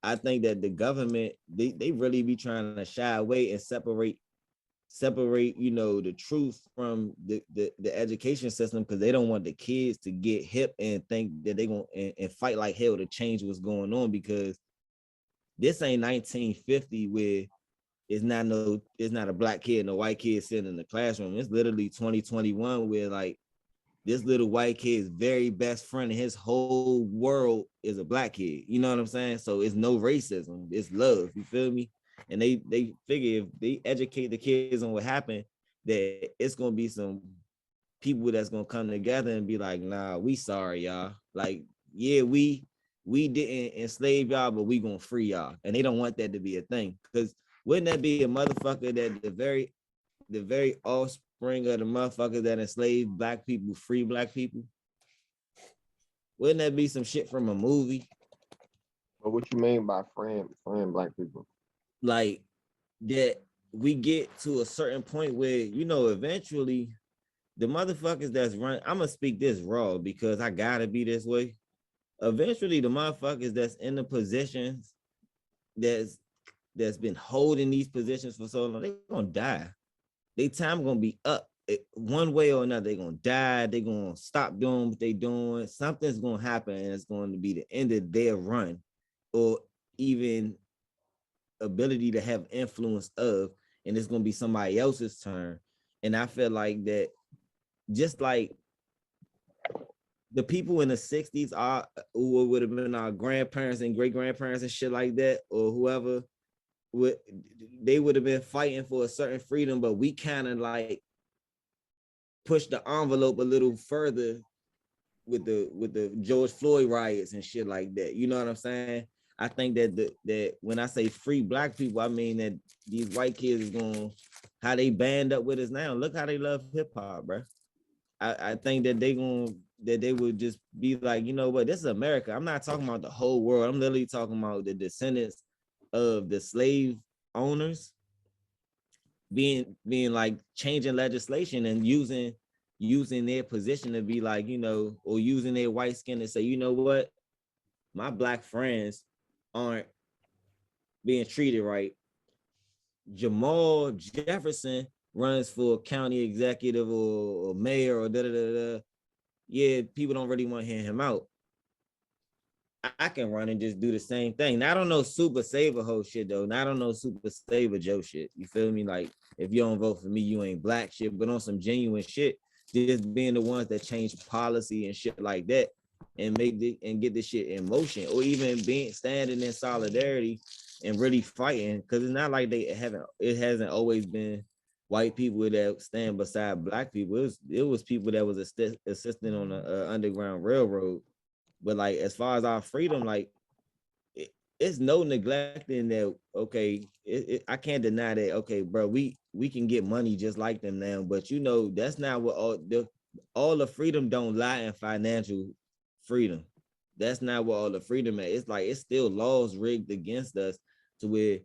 I think that the government they really be trying to shy away and separate the truth from the education system because they don't want the kids to get hip and think that they gonna and fight like hell to change what's going on, because this ain't 1950 where it's not a black kid and a white kid sitting in the classroom. It's literally 2021 where like this little white kid's very best friend and his whole world is a black kid. You know what I'm saying? So it's no racism, it's love. You feel me? And they figure if they educate the kids on what happened, that it's gonna be some people that's gonna come together and be like, nah, we sorry, y'all. Like, yeah, we didn't enslave y'all, but we gonna free y'all. And they don't want that to be a thing. Because wouldn't that be a motherfucker that the very offspring of the motherfuckers that enslaved black people free black people? Wouldn't that be some shit from a movie? But what you mean by freeing black people? Like that we get to a certain point where, eventually the motherfuckers that's running, I'm gonna speak this raw because I gotta be this way. Eventually the motherfuckers that's in the positions that's been holding these positions for so long, they're gonna die. Their time gonna be up. One way or another, they're gonna die. They're gonna stop doing what they're doing. Something's gonna happen, and it's going to be the end of their run, or even ability to have influence of, and it's gonna be somebody else's turn. And I feel like that, just like the people in the 60s are who would have been our grandparents and great grandparents and shit like that, or whoever they would have been fighting for a certain freedom, but we kind of like push the envelope a little further with the George Floyd riots and shit like that. You know what I'm saying? I think that when I say free black people, I mean that these white kids is going how they band up with us now. Look how they love hip hop, bro. I think that they would just be like, you know what, this is America. I'm not talking about the whole world. I'm literally talking about the descendants of the slave owners being like changing legislation and using their position to be like, or using their white skin to say, you know what, my black friends aren't being treated right. Jamal Jefferson runs for county executive or mayor or da. Yeah, people don't really want to hear him out. I can run and just do the same thing. Now, I don't know Super Saver whole shit though. Now, I don't know Super Saver Joe shit. You feel me? Like, if you don't vote for me, you ain't black shit. But on some genuine shit, just being the ones that change policy and shit like that, and get this shit in motion, or even standing in solidarity and really fighting. Because it's not like it hasn't always been white people that stand beside black people. It was people that was assisting on the Underground Railroad. But like, as far as our freedom, like it's no neglecting that. Okay, I can't deny that. Okay, bro, we can get money just like them now, but that's not what all the freedom don't lie in financial freedom. That's not what all the freedom is. It's like it's still laws rigged against us, to where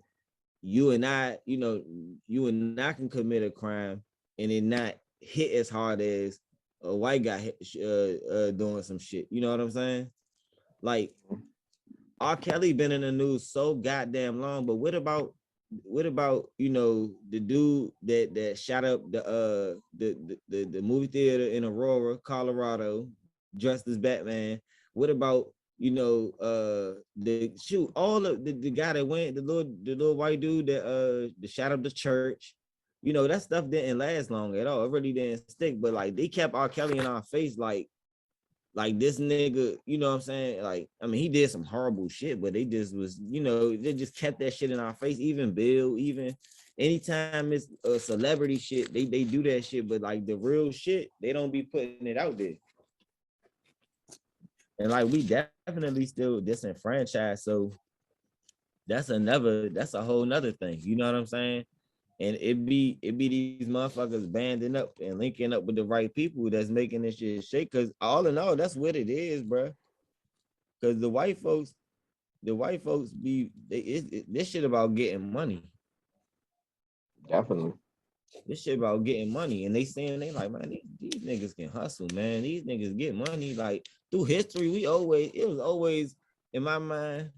you and I, you and I can commit a crime and it not hit as hard as a white guy doing some shit. You know what I'm saying? Like R. Kelly been in the news so goddamn long, but what about the dude that shot up the movie theater in Aurora, Colorado, dressed as Batman? What about the shoot all of the guy that went the little white dude that shot up the church? That stuff didn't last long at all. It really didn't stick, but like they kept R. Kelly in our face like this nigga, you know what I'm saying? Like, I mean, he did some horrible shit, but they just was, they just kept that shit in our face. Even Bill, even anytime it's a celebrity shit, they do that shit, but like the real shit, they don't be putting it out there. And like we definitely still disenfranchised. So that's a whole nother thing. You know what I'm saying? And it be these motherfuckers banding up and linking up with the right people that's making this shit shake. Cause all in all, that's what it is, bro. Cause the white folks this shit about getting money. Definitely. This shit about getting money. And they saying they like, man, these niggas can hustle, man. These niggas get money. Like through history, it was always in my mind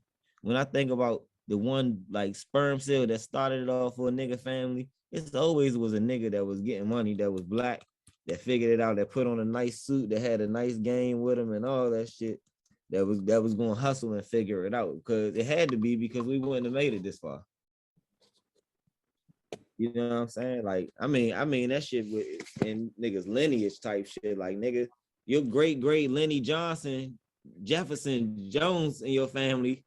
when I think about the one like sperm cell that started it off for a nigga family, it's always was a nigga that was getting money, that was black, that figured it out, that put on a nice suit, that had a nice game with him and all that shit, that was going to hustle and figure it out, because it had to be, because we wouldn't have made it this far. You know what I'm saying? Like, I mean that shit with in niggas lineage type shit. Like, nigga, your great Lenny Johnson, Jefferson Jones in your family.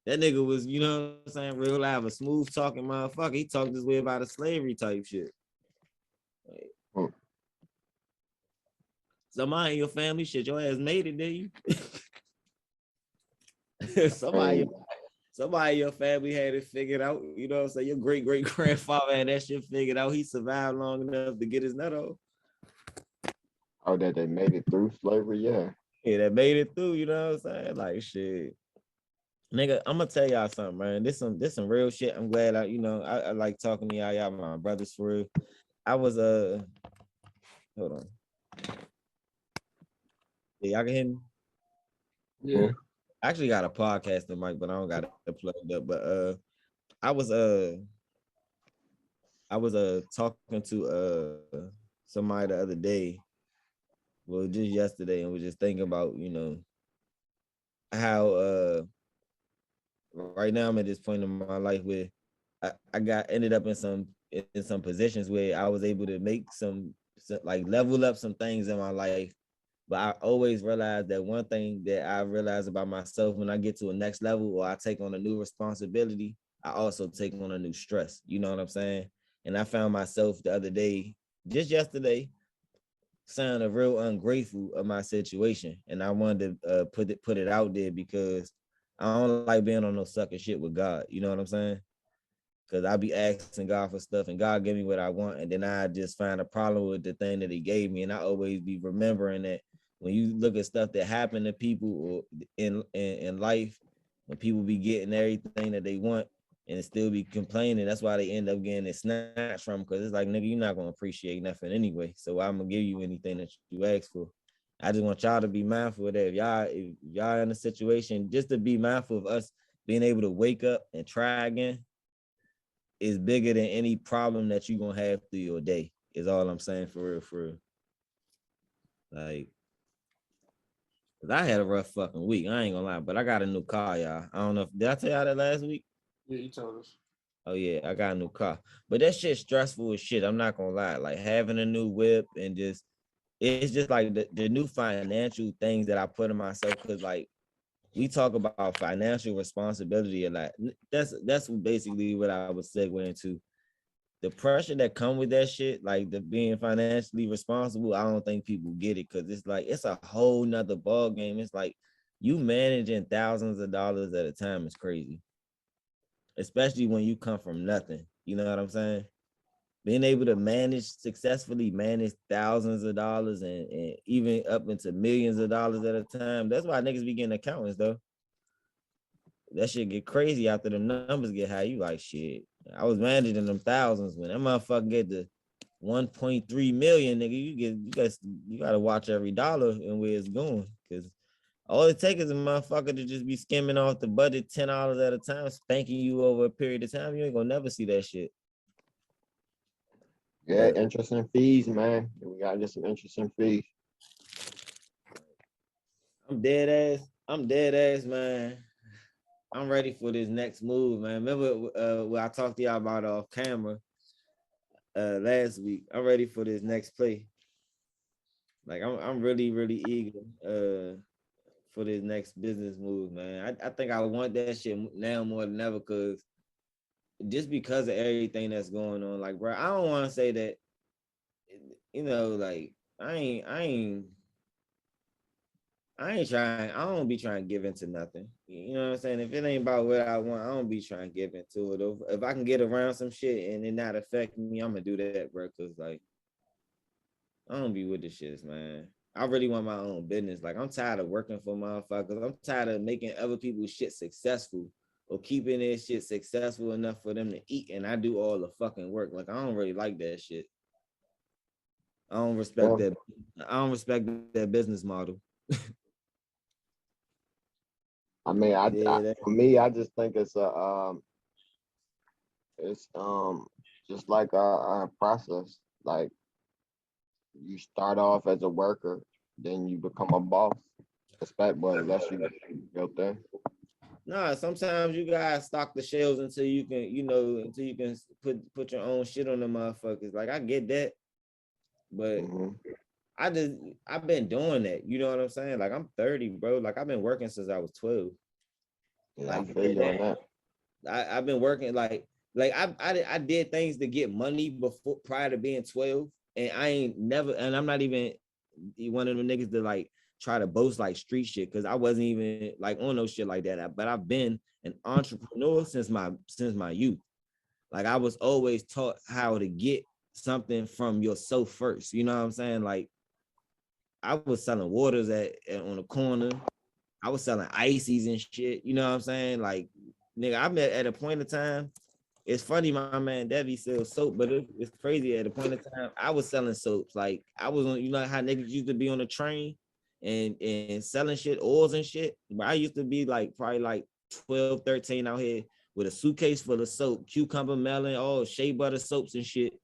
That nigga was, you know what I'm saying, real live, a smooth talking motherfucker. He talked this way about a slavery type shit. Like, somebody in your family, shit, your ass made it, did you? Somebody in your family had it figured out. You know what I'm saying? Your great grandfather had that shit figured out. He survived long enough to get his nut off. Oh, that they made it through slavery, yeah. Yeah, that made it through, you know what I'm saying? Like, shit. Nigga, I'm gonna tell y'all something, man. This some real shit. I'm glad I like talking to y'all my brothers for real. I was hold on. Yeah, y'all can hear me? Yeah. I actually got a podcast in mic, but I don't got it plugged up. But I was talking to somebody the other day, well, just yesterday, and was just thinking about, how right now I'm at this point in my life where I ended up in some positions where I was able to make some like level up some things in my life. But I always realized that one thing that I realized about myself, when I get to a next level or I take on a new responsibility, I also take on a new stress. You know what I'm saying? And I found myself the other day, just yesterday, sounding real ungrateful of my situation. And I wanted to put it out there, because I don't like being on no sucker shit with God. You know what I'm saying? Because I be asking God for stuff and God give me what I want. And then I just find a problem with the thing that he gave me. And I always be remembering that when you look at stuff that happen to people or in life, when people be getting everything that they want and still be complaining, that's why they end up getting it snatched from them. Because it's like, nigga, you're not going to appreciate nothing anyway. So I'm going to give you anything that you ask for. I just want y'all to be mindful of that. If y'all in a situation, just to be mindful of us being able to wake up and try again is bigger than any problem that you're gonna have through your day, is all I'm saying, for real, for real. Like, cause I had a rough fucking week. I ain't gonna lie, but I got a new car, y'all. I don't know did I tell y'all that last week? Yeah, you told us. Oh yeah, I got a new car. But that shit stressful as shit. I'm not gonna lie. Like, having a new whip and it's just like the new financial things that I put in myself, because like we talk about financial responsibility a lot. That's basically what I was segueing into. The pressure that come with that shit, like the being financially responsible, I don't think people get it, because it's like it's a whole nother ball game. It's like you managing thousands of dollars at a time is crazy, especially when you come from nothing. You know what I'm saying? Being able to successfully manage thousands of dollars and even up into millions of dollars at a time. That's why niggas be getting accountants though. that shit get crazy after the numbers get high. You like shit. I was managing them thousands when that motherfucker get to 1.3 million, nigga. You gotta watch every dollar and where it's going. Cause all it takes is a motherfucker to just be skimming off the budget $10 at a time, spanking you over a period of time. You ain't gonna never see that shit. Yeah, interesting fees, man. We gotta get some interesting fees. I'm dead ass, man. I'm ready for this next move, man. Remember what I talked to y'all about off camera last week? I'm ready for this next play. Like I'm really, really eager for this next business move, man. I think I want that shit now more than ever, cause just because of everything that's going on. Like, bro, I don't want to say that, like I ain't trying. I don't be trying to give into nothing. You know what I'm saying? If it ain't about what I want, I don't be trying to give into it. If I can get around some shit and it not affect me, I'm gonna do that, bro. Cause like I don't be with the shits, man. I really want my own business. Like I'm tired of working for motherfuckers. I'm tired of making other people's shit successful or keeping their shit successful enough for them to eat, and I do all the fucking work. Like I don't really like that shit. I don't respect that. I don't respect that business model. I mean, for me, I just think it's just like a process. Like you start off as a worker, then you become a boss. That's your thing. Nah, sometimes you gotta stock the shelves until you can put your own shit on the motherfuckers. Like I get that, but I've been doing that. You know what I'm saying? Like I'm 30, bro. Like I've been working since I was 12. Yeah, like, I feel you on that. I've been working like I did things to get money before prior to being 12, and I ain't never, and I'm not even one of the niggas that like try to boast like street shit, because I wasn't even like on no shit like that. But I've been an entrepreneur since my youth. Like I was always taught how to get something from yourself first. You know what I'm saying? Like I was selling waters on the corner. I was selling ices and shit. You know what I'm saying? Like, nigga, I'm at a point of time. It's funny, my man Debbie sells soap, but it's crazy. At a point of time, I was selling soaps. Like I was on, you know how niggas used to be on the train and selling shit, oils and shit. But I used to be like probably like 12, 13 out here with a suitcase full of soap, cucumber, melon, all shea butter soaps and shit,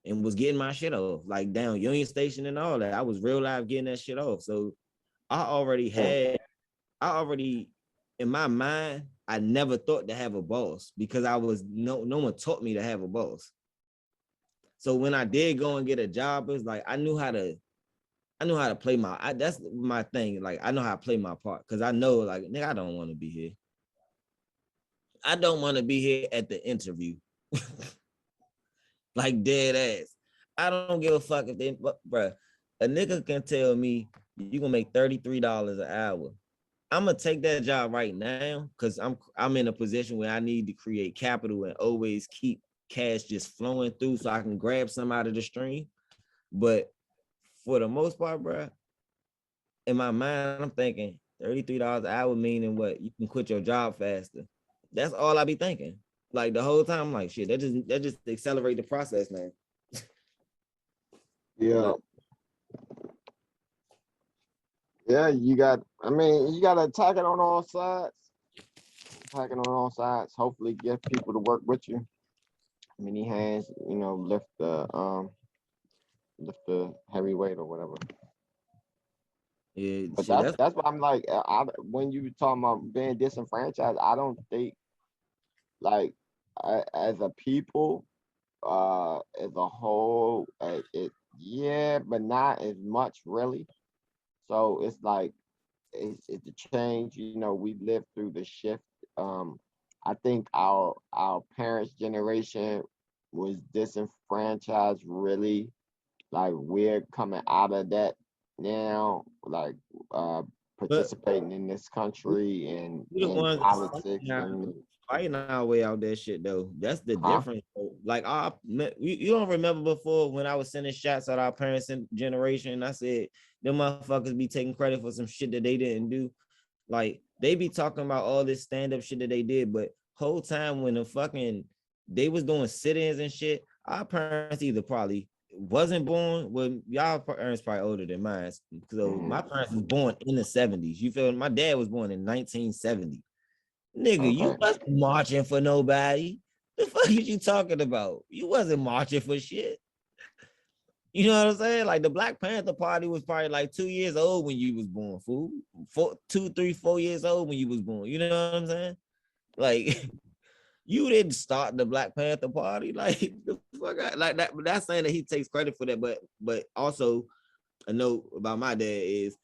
and was getting my shit off, like down Union Station and all that. I was real live getting that shit off. So I already in my mind, I never thought to have a boss because no one taught me to have a boss. So when I did go and get a job, it's like I knew how to play that's my thing. Like I know how to play my part, because I know, like, nigga, I don't want to be here. I don't want to be here at the interview. Like dead ass. I don't give a fuck if they, bruh, a nigga can tell me you gonna make $33 an hour. I'm gonna take that job right now because I'm in a position where I need to create capital and always keep cash just flowing through so I can grab some out of the stream. But for the most part, bro, in my mind, I'm thinking $33 an hour, meaning what? You can quit your job faster. That's all I be thinking. Like the whole time, I'm like, shit, that just accelerate the process, man. Yeah. Yeah, you gotta attack it on all sides. Attack it on all sides. Hopefully get people to work with you. Many hands, lift the heavy weight or whatever. Yeah, but shit, that's what I'm like. When you talking about being disenfranchised, I don't think, like, as a people, as a whole, but not as much really. So it's like it's a change. We lived through the shift. I think our parents' generation was disenfranchised really. Like we're coming out of that now, like participating in this country and in politics and fighting our way out that shit though. That's the difference. Like you don't remember before when I was sending shots at our parents' generation, and I said them motherfuckers be taking credit for some shit that they didn't do. Like they be talking about all this stand-up shit that they did, but whole time when they was doing sit-ins and shit, our parents either probably wasn't born. Well, y'all parents probably older than mine. So my parents was born in the 70s. You feel me? My dad was born in 1970. Nigga, you Okay. wasn't marching for nobody. The fuck is you talking about? You wasn't marching for shit. You know what I'm saying? Like the Black Panther Party was probably like 2 years old when you was born, fool. 2, 3, 4 years old when you was born. You know what I'm saying? Like you didn't start the Black Panther Party. Like the fuck, like that. But that's saying that he takes credit for that. But also a note about my dad is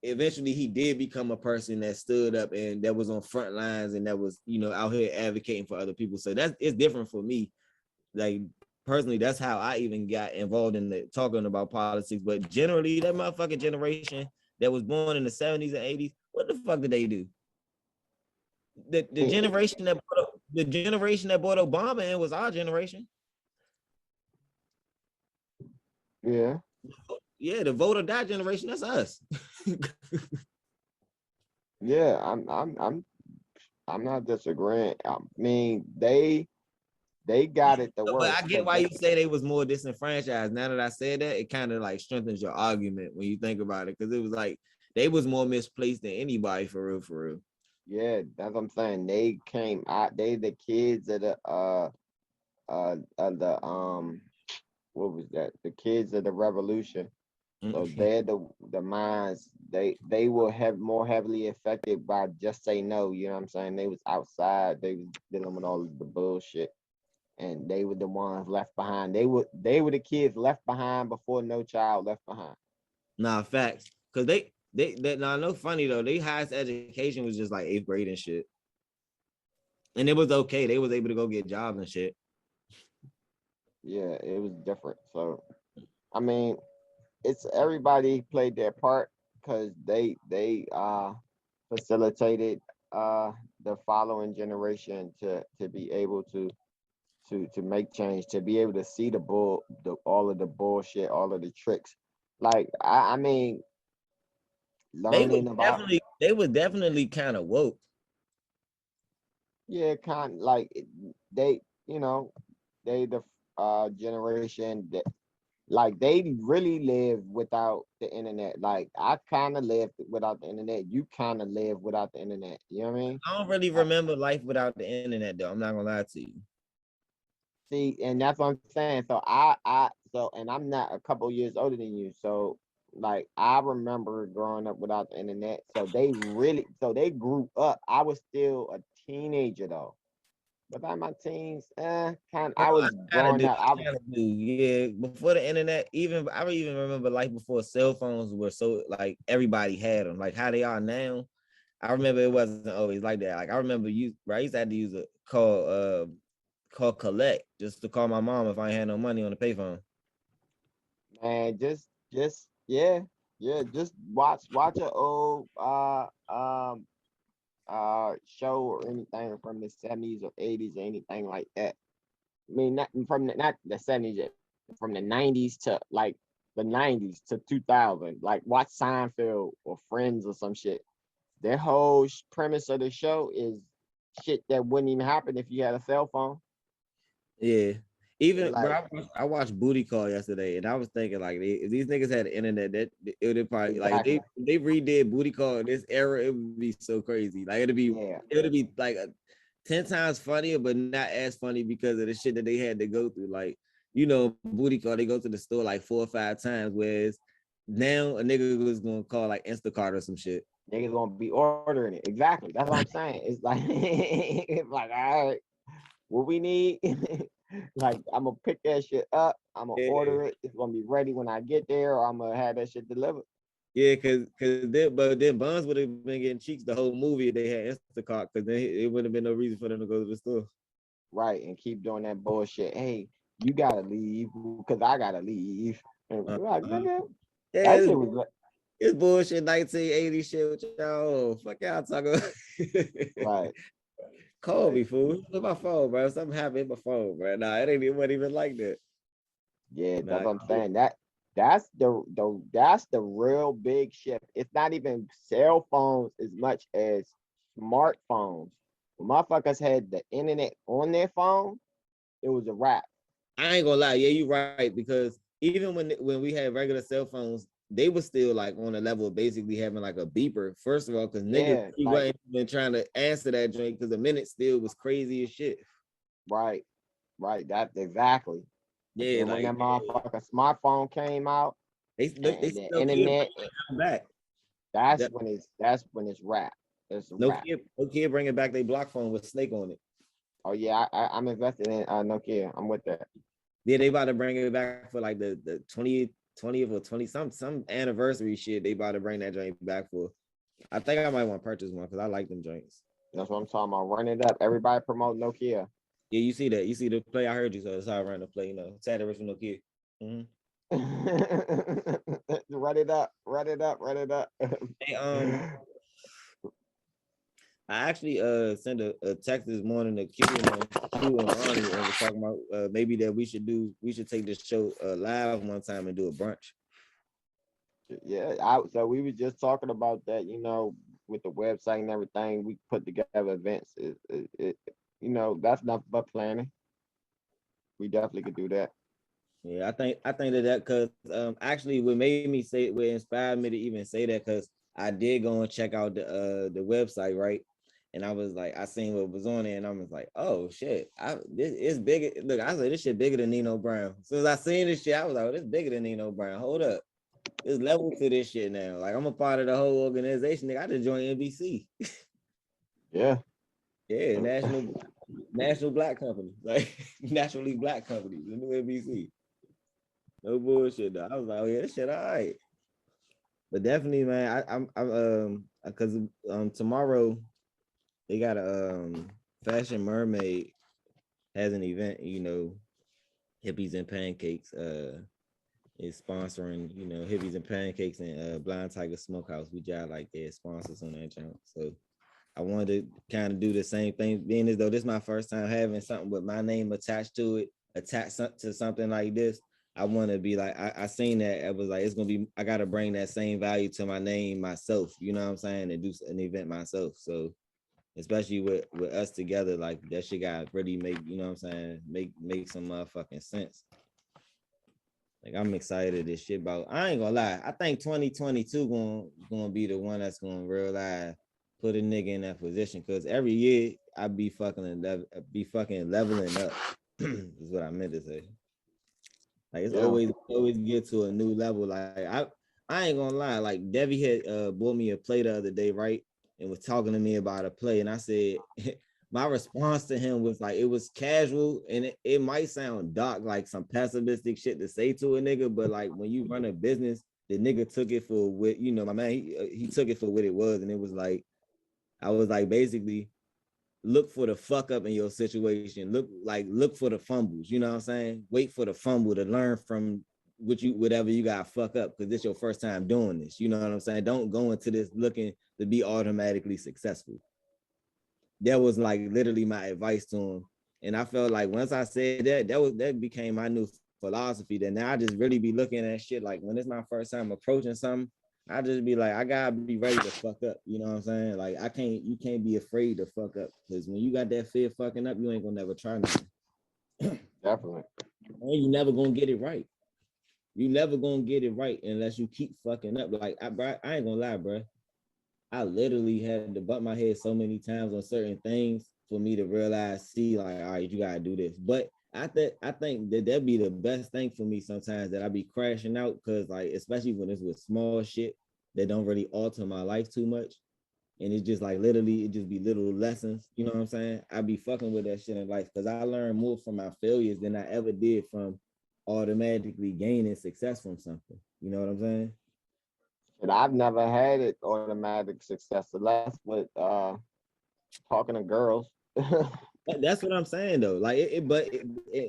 eventually he did become a person that stood up and that was on front lines and that was, out here advocating for other people. So it's different for me. Like personally, that's how I even got involved in the talking about politics. But generally, that motherfucking generation that was born in the 70s and 80s, what the fuck did they do? The generation that brought Obama in was our generation. Yeah. Yeah, the vote or die generation, that's us. Yeah, I'm not disagreeing. I mean, they got it the But I worst. get why you say they was more disenfranchised. Now that I said that, it kind of like strengthens your argument when you think about it, because it was like they was more misplaced than anybody for real, for real. Yeah, that's what I'm saying. They came out. They the kids of the what was that? The kids of the revolution. So they're the minds. They will have more heavily affected by just say no. You know what I'm saying? They was outside. They was dealing with all of the bullshit, and they were the ones left behind. They were the kids left behind before No Child Left Behind. Nah, facts. Cause they nah, no funny though. They highest education was just like 8th grade and shit. And it was okay. They was able to go get jobs and shit. Yeah, it was different. So I mean, it's everybody played their part because they facilitated the following generation to be able to make change, to be able to see all of the bullshit, all of the tricks. Like I mean, learning about They were definitely kind of woke. yeah, kind like they they the generation that like they really live without the internet. Like I kind of lived without the internet. You kind of live without the internet. You know what I mean? I don't really remember life without the internet though. I'm not gonna lie to you. See, and that's what I'm saying. So and I'm not a couple years older than you. So like I remember growing up without the internet. So they grew up. I was still a teenager though. Without my teens, I was growing up. Yeah, before the internet, I don't even remember like before cell phones were so like everybody had them, like how they are now. I remember it wasn't always like that. Like I remember I used to have to use a call collect just to call my mom if I ain't had no money on the payphone. Man, just yeah, just watch an old show or anything from the 70s or 80s or anything like that. I mean, not the 70s, from the 90s to like the 90s to 2000. Like watch Seinfeld or Friends or some shit. Their whole premise of the show is shit that wouldn't even happen if you had a cell phone. Yeah. Even Like, bro, I watched Booty Call yesterday, and I was thinking like if these niggas had the internet, that it would probably exactly. like if they redid Booty Call in this era, it would be so crazy. Like it'd be like 10 times funnier, but not as funny because of the shit that they had to go through. Like Booty Call, they go to the store like 4 or 5 times, whereas now a nigga was gonna call like Instacart or some shit. Niggas gonna be ordering it. Exactly. That's what I'm saying. It's like it's like, all right, what we need. Like I'm gonna pick that shit up. I'm gonna order it. It's gonna be ready when I get there, or I'm gonna have that shit delivered. Yeah, cause then Buns would have been getting cheeks the whole movie if they had Instacart, because then it wouldn't have been no reason for them to go to the store. Right, and keep doing that bullshit. Hey, you gotta leave because I gotta leave. And like, nigga, yeah, that shit was like, it's bullshit 1980 shit with y'all. Fuck y'all talking about. right. Call me, fool. Hit my phone, bro. Something happened, hit my phone, bro. Nah, it wasn't even like that. Yeah, Nah, that's what I'm saying. That That's the real big shift. It's not even cell phones as much as smartphones. When motherfuckers had the internet on their phone, it was a wrap. I ain't gonna lie, yeah, you're right, because even when we had regular cell phones, they were still like on a level of basically having like a beeper. First of all, because niggas Yeah, he like wasn't even trying to answer that joint because the minute still was crazy as shit. right, right. That's exactly. But Yeah, then when like that motherfucking smartphone came out they and the still kid internet, back. that's That, when it's wrap. It's a no wrap. kid, no kid bringing back their block phone with Snake on it. Oh yeah, I'm invested in Nokia. I'm with that. Yeah, they about to bring it back for like the 20th or 20 some anniversary shit. They about to bring that joint back for. I think I might want to purchase one because I like them joints. That's what I'm talking about. Run it up. Everybody promote Nokia. Yeah, you see that. You see the play. I heard you, so that's how I ran the play. Sad original kid. Run it up. Run it up. Run it up. Hey, I actually sent a text this morning to Q and Ronnie and was talking about maybe that we should take this show live one time and do a brunch. Yeah, so we were just talking about that, with the website and everything. We put together events. That's nothing but planning. We definitely could do that. Yeah, I think that because actually what inspired me to even say that because I did go and check out the website, right, and I was like I seen what was on there and I was like, oh shit, this it's bigger. Look, I said this shit bigger than Nino Brown. As soon as I seen this shit, I was like, oh, this bigger than Nino Brown. Hold up, there's level to this shit now. Like I'm a part of the whole organization. Nigga, I just joined NBC. Yeah. Yeah, national black company, like naturally black company, the new NBC. No bullshit though. I was like, oh yeah, this shit all right. But definitely, man, I'm because tomorrow they got a Fashion Mermaid has an event, Hippies and Pancakes is sponsoring, Hippies and Pancakes and Blind Tiger Smokehouse. We got like their sponsors on that channel. So I wanted to kind of do the same thing, being as though this is my first time having something with my name attached to it, attached to something like this. I want to be like, I seen that. I was like, it's gonna be, I gotta bring that same value to my name myself, you know what I'm saying, and do an event myself. So especially with us together, like that shit got really make, you know what I'm saying, make some motherfucking sense. Like I'm excited this shit about. I ain't gonna lie. I think 2022 gonna be the one that's gonna realize put a nigga in that position because every year I be fucking leveling up. Is what I meant to say. Like it's Yeah. always get to a new level. Like I ain't gonna lie. Like Debbie had bought me a play the other day, right? And was talking to me about a play, and I said my response to him was like it was casual, and it might sound dark, like some pessimistic shit to say to a nigga, but like when you run a business, the nigga took it for what my man. He took it for what it was, and it was like I was like basically look for the fuck up in your situation. Look for the fumbles. You know what I'm saying? Wait for the fumble to learn from whatever you got fuck up because this your first time doing this. You know what I'm saying? Don't go into this looking to be automatically successful. That was like literally my advice to him. And I felt like once I said that became my new philosophy. That now I just really be looking at shit like when it's my first time approaching something, I just be like, I gotta be ready to fuck up. You know what I'm saying? Like you can't be afraid to fuck up because when you got that fear fucking up, you ain't gonna never try nothing. Definitely. And you never gonna get it right. You never gonna get it right unless you keep fucking up. Like I ain't gonna lie, bro. I literally had to butt my head so many times on certain things for me to realize, see, like, all right, you gotta do this. But I think that'd be the best thing for me sometimes that I be crashing out because, like, especially when it's with small shit that don't really alter my life too much. And it's just like literally, it just be little lessons. You know what I'm saying? I be fucking with that shit in life because I learned more from my failures than I ever did from automatically gaining success from something. You know what I'm saying? And I've never had it automatic success unless with talking to girls. That's what I'm saying though. Like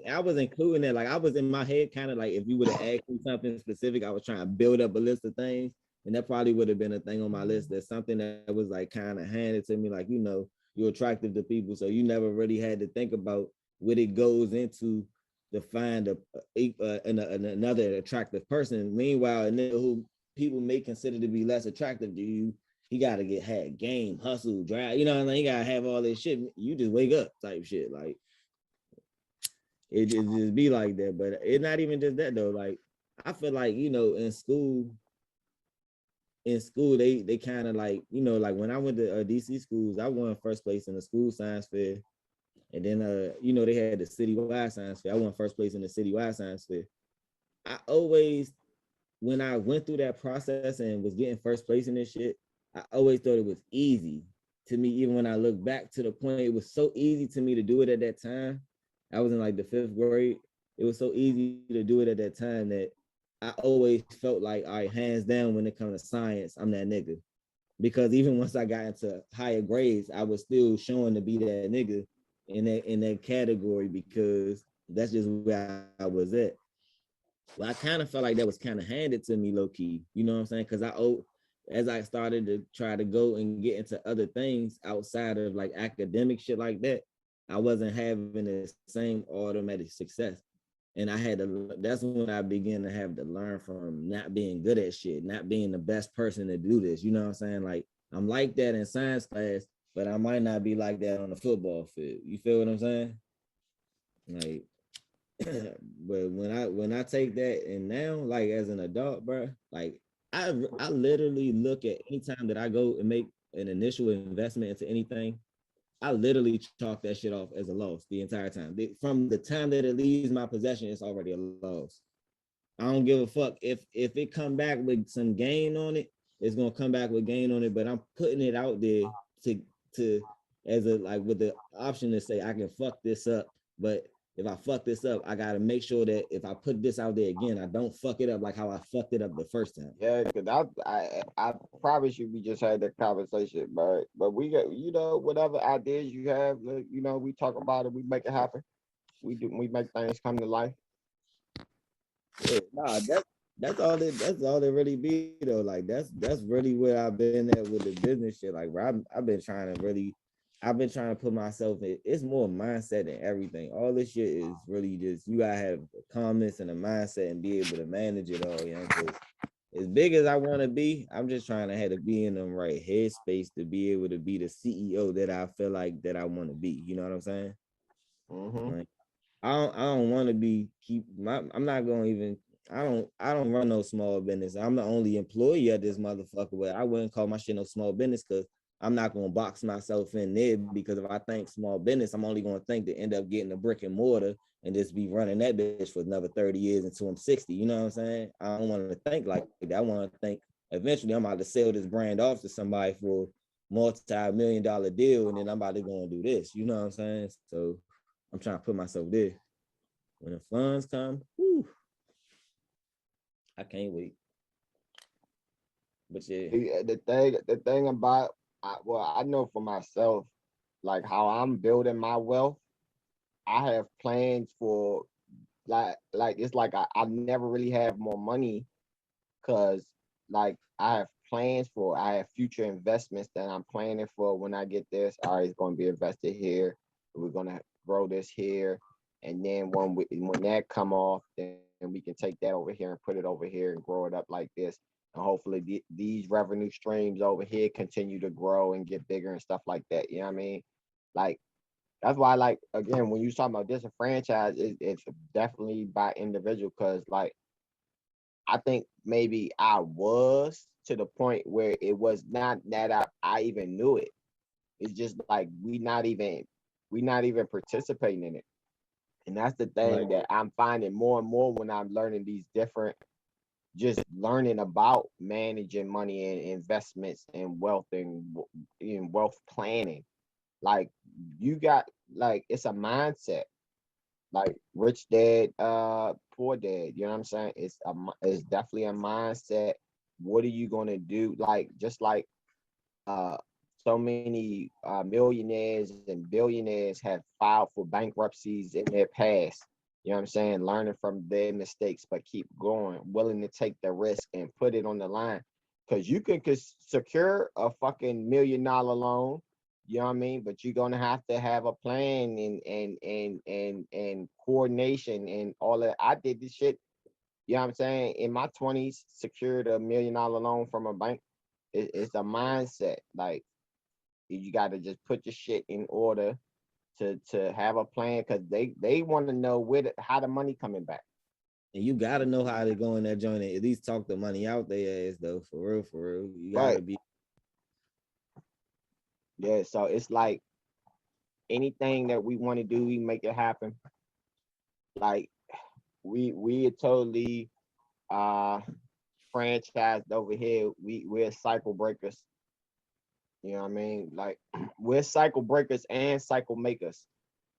I was including that. Like I was in my head, kind of like if you would have asked me something specific, I was trying to build up a list of things, and that probably would have been a thing on my list. That's something that was like kind of handed to me, like you're attractive to people, so you never really had to think about what it goes into to find another attractive person. Meanwhile, and then who people may consider to be less attractive to you, he got to had game, hustle, drive. You know what I mean? He got to have all this shit. You just wake up type shit. Like it just be like that. But it's not even just that though. Like I feel like in school they kind of like like when I went to DC schools, I won first place in the school science fair, and then they had the citywide science fair. I won first place in the citywide science fair. I always, when I went through that process and was getting first place in this shit, I always thought it was easy to me. Even when I look back to the point, it was so easy to me to do it at that time. I was in like the 5th grade. It was so easy to do it at that time that I always felt like, all right, hands down, when it comes to science, I'm that nigga. Because even once I got into higher grades, I was still showing to be that nigga in that category, because that's just where I was at. Well, I kind of felt like that was kind of handed to me low key. You know what I'm saying? Because as I started to try to go and get into other things outside of like academic shit like that, I wasn't having the same automatic success. And that's when I began to have to learn from not being good at shit, not being the best person to do this. You know what I'm saying? Like, I'm like that in science class, but I might not be like that on the football field. You feel what I'm saying? Like, but when I take that, and now, like as an adult, bro, like I literally look at any time that I go and make an initial investment into anything, I literally chalk that shit off as a loss the entire time. From the time that it leaves my possession, it's already a loss. I don't give a fuck if it come back with some gain on it, it's gonna come back with gain on it. But I'm putting it out there to as a, like, with the option to say I can fuck this up. But if I fuck this up, I gotta make sure that if I put this out there again, I don't fuck it up like how I fucked it up the first time. Yeah, because I promise you, we just had that conversation, but we got, whatever ideas you have, we talk about it, we make it happen. We make things come to life. Yeah, nah, that's all it really be though. Like that's really where I've been at with the business shit. Like, bro, I've been trying to put myself in. It's more mindset than everything. All this shit is really just, you gotta have comments and a mindset and be able to manage it all. You know, as big as I want to be, I'm just trying to have to be in the right headspace to be able to be the CEO that I feel like that I want to be. You know what I'm saying? Mm-hmm. Like, I don't want to be I'm not gonna even, I don't run no small business. I'm the only employee of this motherfucker, but I wouldn't call my shit no small business, because I'm not gonna box myself in there, because if I think small business, I'm only gonna think to end up getting a brick and mortar and just be running that bitch for another 30 years until I'm 60. You know what I'm saying? I don't want to think like that. I want to think eventually I'm about to sell this brand off to somebody for multi-million-dollar deal, and then I'm about to go and do this. You know what I'm saying? So I'm trying to put myself there. When the funds come, whew, I can't wait. But yeah, The thing about, I know for myself, like how I'm building my wealth. I have plans for, like it's like I never really have more money, because like I have future investments that I'm planning for when I get this. All right, it's going to be invested here. We're going to grow this here, and then when that come off, then we can take that over here and put it over here and grow it up like this. And hopefully these revenue streams over here continue to grow and get bigger and stuff like that. You know what I mean? Like, that's why, like, again, when you talking about disenfranchised, it's definitely by individual, because like I think maybe I was to the point where it was not that I even knew it. It's just like we not even participating in it. And that's the right. thing that I'm finding more and more when I'm learning these different, just learning about managing money and investments and wealth and in wealth planning. Like, you got, like, it's a mindset. Like rich dad, poor dad. You know what I'm saying? It's definitely a mindset. What are you gonna do? Like, just like uh so many millionaires and billionaires have filed for bankruptcies in their past. You know what I'm saying? Learning from their mistakes, but keep going, willing to take the risk and put it on the line. Because you can secure a fucking $1 million loan. You know what I mean? But you're gonna have to have a plan and coordination and all that. I did this shit, you know what I'm saying? In my 20s, secured $1 million loan from a bank. It's a mindset. Like you got to just put your shit in order to have a plan, because they want to know how the money coming back. And you gotta know how to go in that joint and at least talk the money out their ass though. For real, for real. You gotta Right. be. Yeah. So it's like anything that we want to do, we make it happen. Like we are totally franchised over here. We're cycle breakers. You know what I mean? Like we're cycle breakers and cycle makers,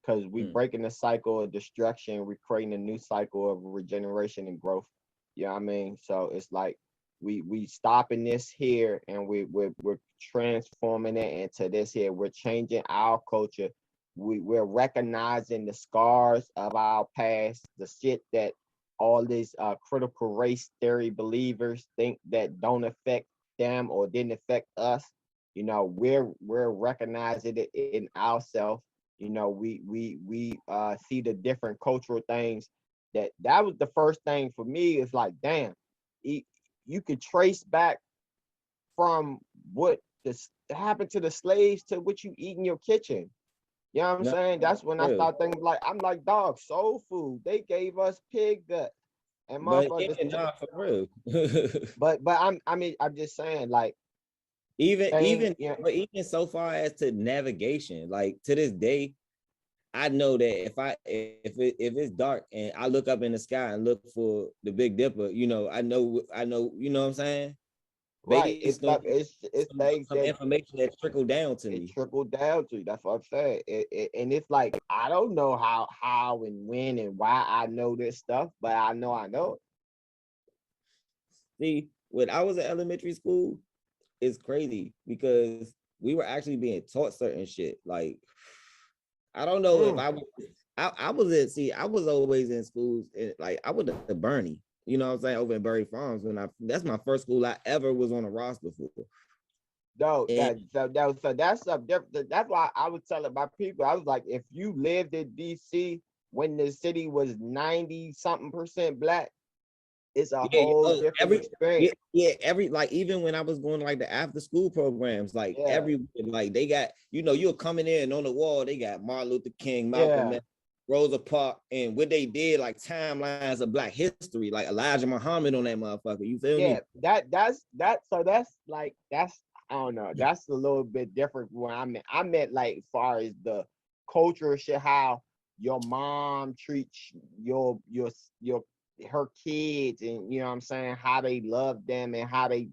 because we breaking the cycle of destruction. We're creating a new cycle of regeneration and growth. You know what I mean? So it's like we stopping this here, and we're transforming it into this here. We're changing our culture. We're recognizing the scars of our past, the shit that all these critical race theory believers think that don't affect them or didn't affect us. You know, we're recognizing it in ourselves. You know, we see the different cultural things. That was the first thing for me. Is like, damn, you could trace back from what happened to the slaves to what you eat in your kitchen. You know what I'm No, saying? That's when I real. start thinking, like, I'm like, dog, soul food. They gave us pig gut and But yeah, motherfuckers. nah, for real. But I'm just saying, like, even thing, even yeah, but even so far as to navigation, like to this day, I know that if it's dark and I look up in the sky and look for the Big Dipper, I know, you know what I'm saying? right. It's Based on stuff. It's some, things some that information that trickled down to it me. trickled down to you. That's what I'm saying. And it's like, I don't know how and when and why I know this stuff, but I know it. See, when I was in elementary school, it's crazy because we were actually being taught certain shit. Like, I don't know if Mm, I was at see, I was always in schools like I was at Bernie, you know what I'm saying, over in Berry Farms that's my first school I ever was on a roster for. no, And so that's a different. That's why I was telling my people. I was like, if you lived in DC when the city was 90-something% black, it's a yeah, whole oh, different every yeah, experience. yeah, every like even when I was going like the after school programs, like Yeah, every like they got, you're coming in on the wall, they got Martin Luther King, Malcolm yeah, X, Rosa Parks, and what they did, like timelines of black history, like Elijah Muhammad on that motherfucker. You feel yeah. me? So that's like I don't know. That's a little bit different from where I meant like as far as the culture shit, how your mom treats your her kids, and you know what I'm saying, how they love them and how the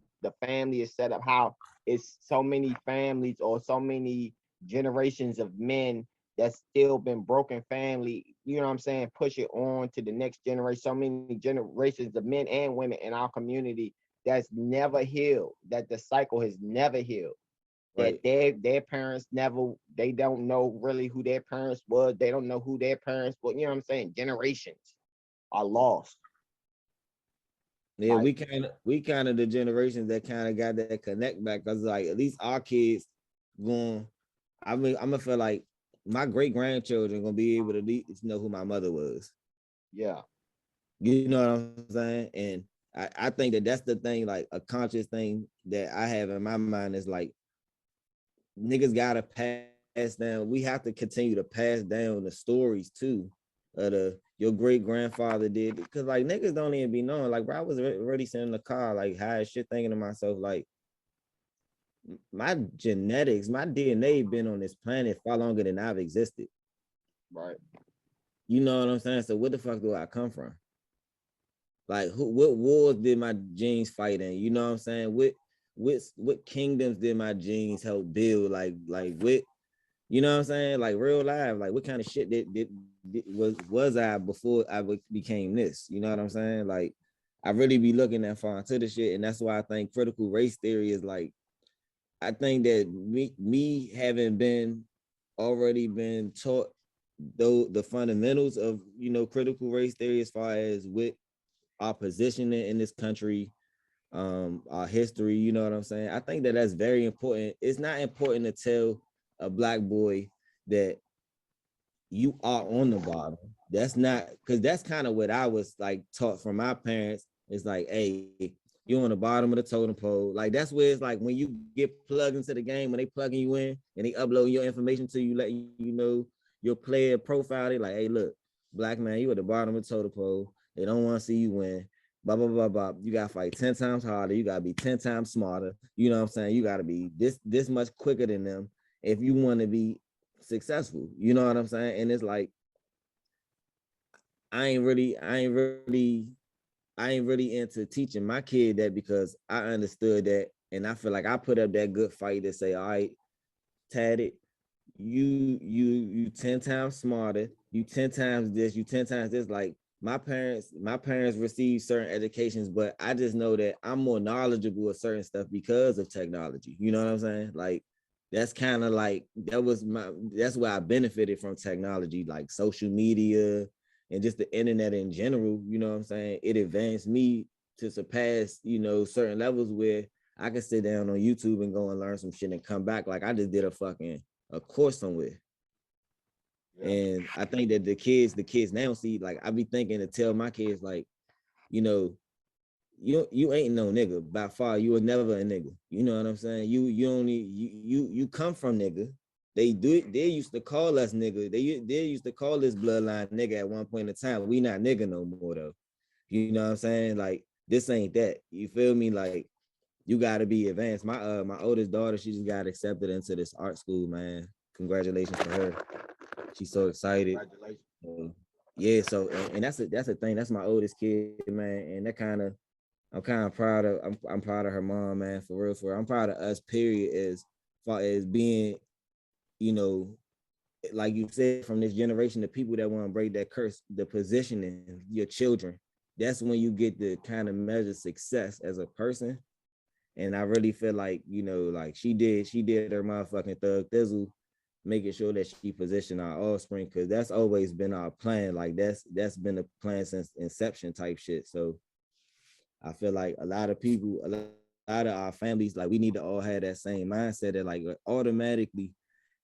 family is set up, how it's so many families or so many generations of men that's still been broken family, you know what I'm saying, push it on to the next generation, so many generations of men and women in our community that's never healed, that the cycle has never healed, that Right. their parents never, they don't know really who their parents was, they don't know who their parents were, you know what I'm saying, generations are lost. Yeah, Like, we kind of the generations that kind of got that connect back, because like at least our kids going, I mean, I'm gonna feel like my great grandchildren gonna be able to at least know who my mother was. yeah, You know what I'm saying? And I think that that's the thing, like a conscious thing that I have in my mind is like niggas gotta pass down. We have to continue to pass down the stories too. Your great grandfather did, because like niggas don't even be knowing. Like, bro, I was already sitting in the car, like high as shit, thinking to myself, like, my genetics, my DNA been on this planet far longer than I've existed. right, You know what I'm saying? So where the fuck do I come from? Like, what wars did my genes fight in? You know what I'm saying? What kingdoms did my genes help build? Like what, you know what I'm saying? Like real life, like what kind of shit was I before I became this? You know what I'm saying? Like I really be looking that far into the shit, and that's why I think critical race theory is like, I think that me having been already been taught though the fundamentals of critical race theory as far as what our position in this country, our history, you know what I'm saying? I think that that's very important. It's not important to tell a black boy that you are on the bottom. That's not because that's kind of what I was like taught from my parents. It's like, hey, you're on the bottom of the totem pole. Like that's where it's like when you get plugged into the game, when they plugging you in and they upload your information to you, letting you know your player profile. They like, hey, look, black man, you at the bottom of the totem pole. They don't want to see you win. Blah blah blah blah. You gotta fight 10 times harder. You gotta be 10 times smarter. You know what I'm saying? You gotta be this much quicker than them if you want to be successful. You know what I'm saying? And it's like I ain't really into teaching my kid that because I understood that and I feel like I put up that good fight to say, all right, Tatted, you 10 times smarter, you 10 times this, you 10 times this. Like my parents received certain educations, but I just know that I'm more knowledgeable of certain stuff because of technology. You know what I'm saying? Like that's kind of like that's why I benefited from technology, like social media and just the internet in general. You know what I'm saying? It advanced me to surpass, certain levels where I can sit down on YouTube and go and learn some shit and come back like I just did a course somewhere. Yeah. And I think that the kids now see, like I be thinking to tell my kids, like, you ain't no nigga. By far, you were never a nigga. You know what I'm saying? You come from nigga. They used to call us nigga. They used to call this bloodline nigga at one point in time. We not nigga no more though. You know what I'm saying? Like this ain't that. You feel me? Like you gotta be advanced. My oldest daughter, she just got accepted into this art school, man. Congratulations to her. She's so excited. Yeah, so and that's a thing. That's my oldest kid, man. And I'm kind of proud of I'm proud of her mom, man, for real. I'm proud of us, period, as far as being, like you said, from this generation, the people that want to break that curse, the positioning, your children. That's when you get to kind of measure success as a person. And I really feel like, like she did her motherfucking thug thizzle, making sure that she positioned our offspring, because that's always been our plan. Like that's been a plan since inception type shit. So I feel like a lot of people, a lot of our families, like we need to all have that same mindset that like automatically,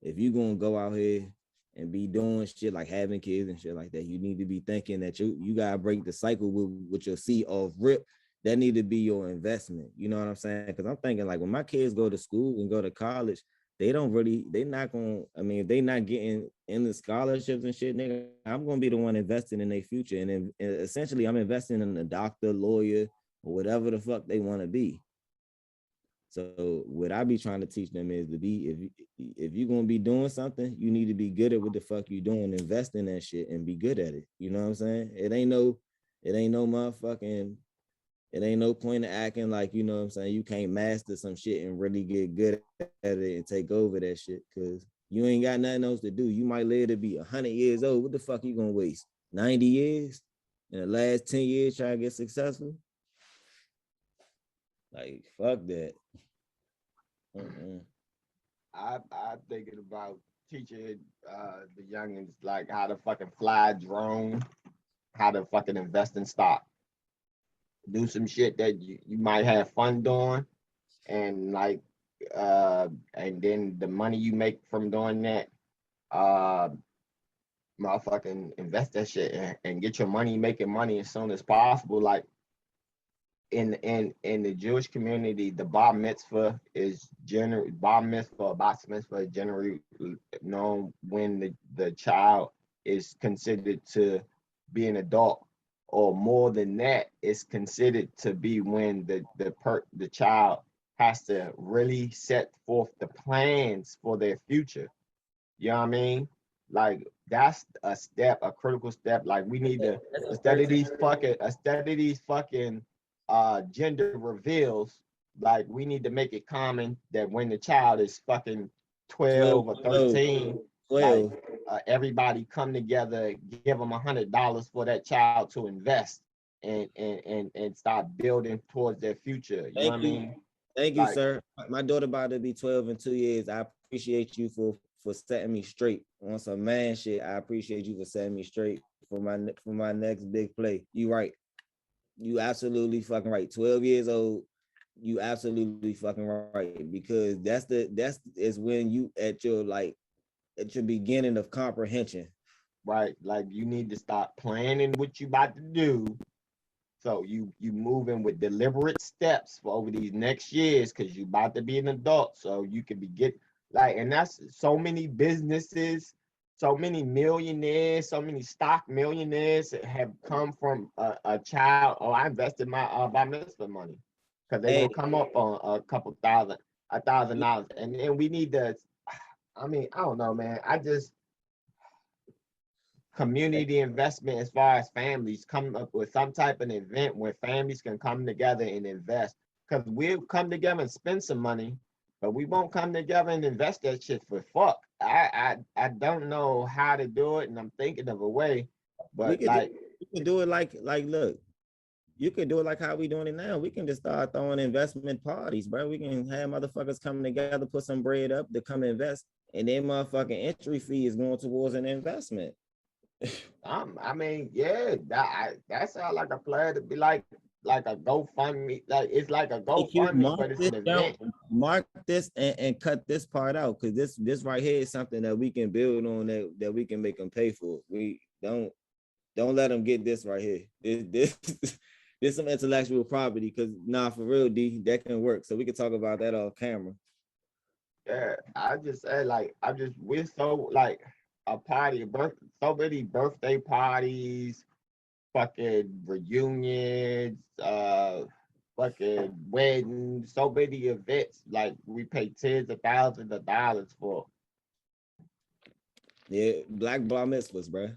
if you're gonna go out here and be doing shit like having kids and shit like that, you need to be thinking that you gotta break the cycle with your seed off rip. That need to be your investment. You know what I'm saying? Because I'm thinking like when my kids go to school and go to college, if they not getting in the scholarships and shit, nigga, I'm gonna be the one investing in their future. And then essentially I'm investing in a doctor, lawyer, or whatever the fuck they want to be. So what I be trying to teach them is to be, if you're gonna be doing something, you need to be good at what the fuck you doing, invest in that shit and be good at it. You know what I'm saying? It ain't no motherfucking, it ain't no point of acting like, you know what I'm saying, you can't master some shit and really get good at it and take over that shit, because you ain't got nothing else to do. You might live to be 100 years old. What the fuck you gonna waste 90 years in the last 10 years trying to get successful? Like, fuck that. I'm thinking about teaching the youngins like how to fucking fly a drone, how to fucking invest in stock, do some shit that you might have fun doing, and like and then the money you make from doing that, motherfucking invest that shit and get your money making money as soon as possible. Like in the Jewish community, the bar mitzvah is generally bat mitzvah generally known when the child is considered to be an adult, or more than that, it's considered to be when the child has to really set forth the plans for their future. You know what I mean? Like that's a critical step. Like we need to instead of these fucking gender reveals, like we need to make it common that when the child is fucking 12 or 13, 12. Like everybody come together, give them $100 for that child to invest and start building towards their future. You know what I mean? Thank you, sir. My daughter about to be 12 in 2 years. I appreciate you for setting me straight on some man shit. I appreciate you for setting me straight for my next big play. You right. You absolutely fucking right. 12 years old. You absolutely fucking right, because that's is when you at your beginning of comprehension. right? Like you need to start planning what you about to do. So you moving with deliberate steps for over these next years because you about to be an adult. So you can be get like, and that's so many businesses, so many millionaires, so many stock millionaires have come from a child. Oh, I invested my bar mitzvah money because they're Hey, gonna come up on a couple thousand, $1,000, and then we need to. I mean, I don't know, man. I just community investment as far as families come up with some type of event where families can come together and invest. Because we'll come together and spend some money, but we won't come together and invest that shit for fuck. I don't know how to do it, and I'm thinking of a way, we but could do like, we could do it like look, you could do it like how we doing it now. We can just start throwing investment parties, bro. We can have motherfuckers coming together, put some bread up to come invest, and then motherfucking entry fee is going towards an investment. I mean, yeah, that sounds like a plan to be like a GoFundMe. Like it's like a AQ, GoFundMe, but it's an event. mark this and cut this part out, because this right here is something that we can build on, that we can make them pay for. We don't let them get this right here. This some intellectual property, because nah, for real, D, that can work. So we can talk about that off camera. Yeah, I just say like we're so like a party, so many birthday parties, fucking reunions, fucking weddings, so many events like we pay tens of thousands of dollars for. Yeah, black bar mitzvahs, bro.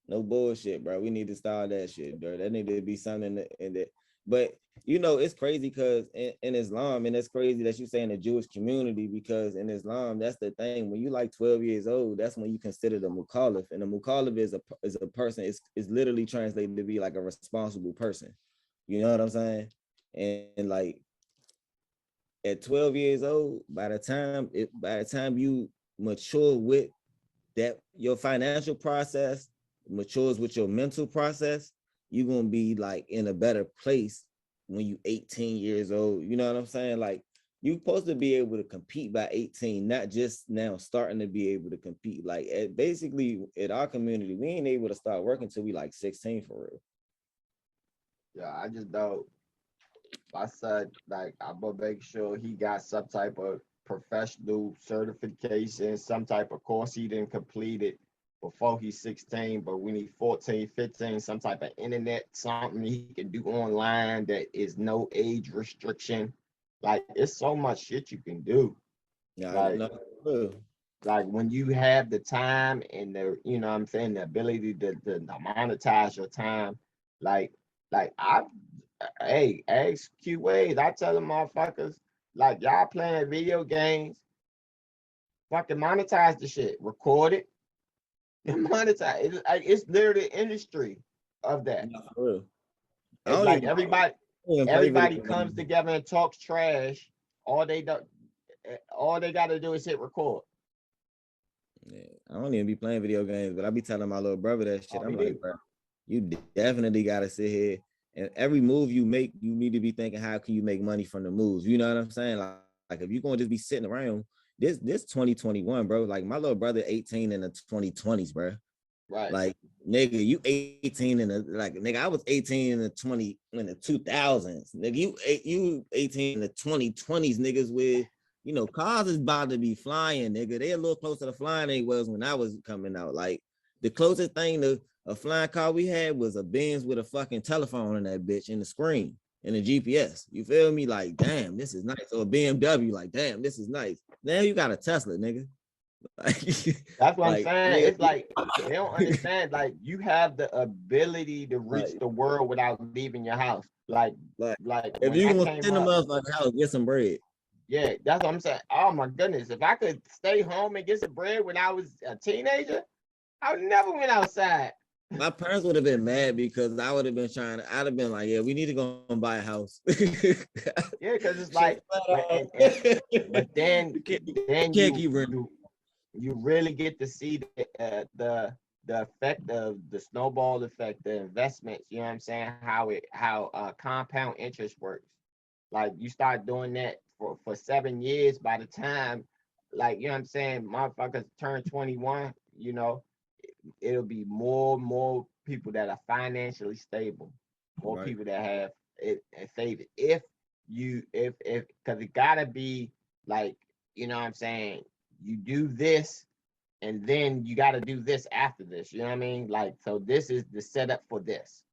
No bullshit, bro. We need to start that shit, bro. That need to be something in that. But it's crazy because in Islam, and it's crazy that you say in the Jewish community, because in Islam, that's the thing. When you like 12 years old, that's when you consider the mukallaf, and the mukallaf is a person. It's literally translated to be like a responsible person. You know what I'm saying? And like at 12 years old, by the time you mature with that, your financial process matures with your mental process, you're gonna be like in a better place when you 18 years old. You know what I'm saying? Like, you're supposed to be able to compete by 18, not just now starting to be able to compete. Like, basically at our community, we ain't able to start working till we like 16 for real. Yeah, I just don't. I said like I'm gonna make sure he got some type of professional certification, some type of course he didn't complete it before he's 16, but when he's 14, 15, some type of internet, something he can do online that is no age restriction. Like it's so much shit you can do. Yeah, Like no. like when you have the time and the, what I'm saying, the ability to monetize your time, like I hey, ask Q Ways. I tell them motherfuckers, like y'all playing video games, fucking monetize the shit, record it, and monetize. It's literally industry of that. Not for real. I It's don't like even play everybody video comes games. together and talks trash. All they do, all they got to do is hit record. Yeah, I don't even be playing video games, but I be telling my little brother that shit. Oh, me I'm neither. like, bro, you definitely gotta sit here, and every move you make, you need to be thinking, how can you make money from the moves? You know what I'm saying? Like if you're gonna just be sitting around, this 2021, bro. Like my little brother 18 in the 2020s, bro. Right. Like, nigga, you 18 in the, like, nigga, I was 18 in the 2000s. Nigga, you 18 in the 2020s, niggas, with cars is about to be flying, nigga. They a little closer to flying than they was when I was coming out. Like, the closest thing to a flying car we had was a Benz with a fucking telephone in that bitch, and the screen and the GPS. You feel me? Like, damn, this is nice. Or a BMW, like, damn, this is nice. Now you got a Tesla, nigga. That's what I'm Like, saying. nigga, It's like they don't understand. Like you have the ability to reach like, the world without leaving your house. like, Like if when you I gonna came send the up, motherfucker house, get some bread. yeah, that's what I'm saying. Oh my goodness, if I could stay home and get some bread when I was a teenager, I would never went outside. My parents would have been mad because I would have been I'd have been like, yeah, we need to go and buy a house. Yeah, because it's like, but then you can't, then you can't keep running. you really get to see the effect of the snowball effect, the investments. You know what I'm saying? How compound interest works. Like you start doing that for 7 years, by the time, like, you know what I'm saying, motherfuckers turn 21, you know, it'll be more people that are financially stable, more Right. people that have it and save it. If because it gotta be like, you know what I'm saying, you do this and then you gotta do this after this. You know what I mean? Like, so this is the setup for this.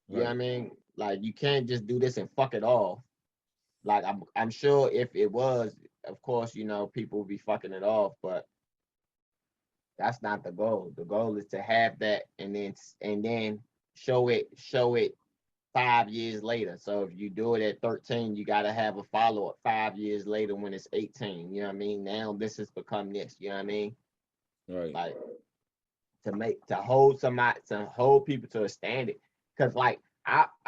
You know what I Right. mean? Like you can't just do this and fuck it off. Like I'm sure if it was, of course, you know, people would be fucking it off, but that's not the goal. The goal is to have that and then show it 5 years later. So if you do it at 13, you gotta have a follow-up 5 years later when it's 18. You know what I mean? Now this has become this, you know what I mean? Right. Like to hold people to a standard. Cause like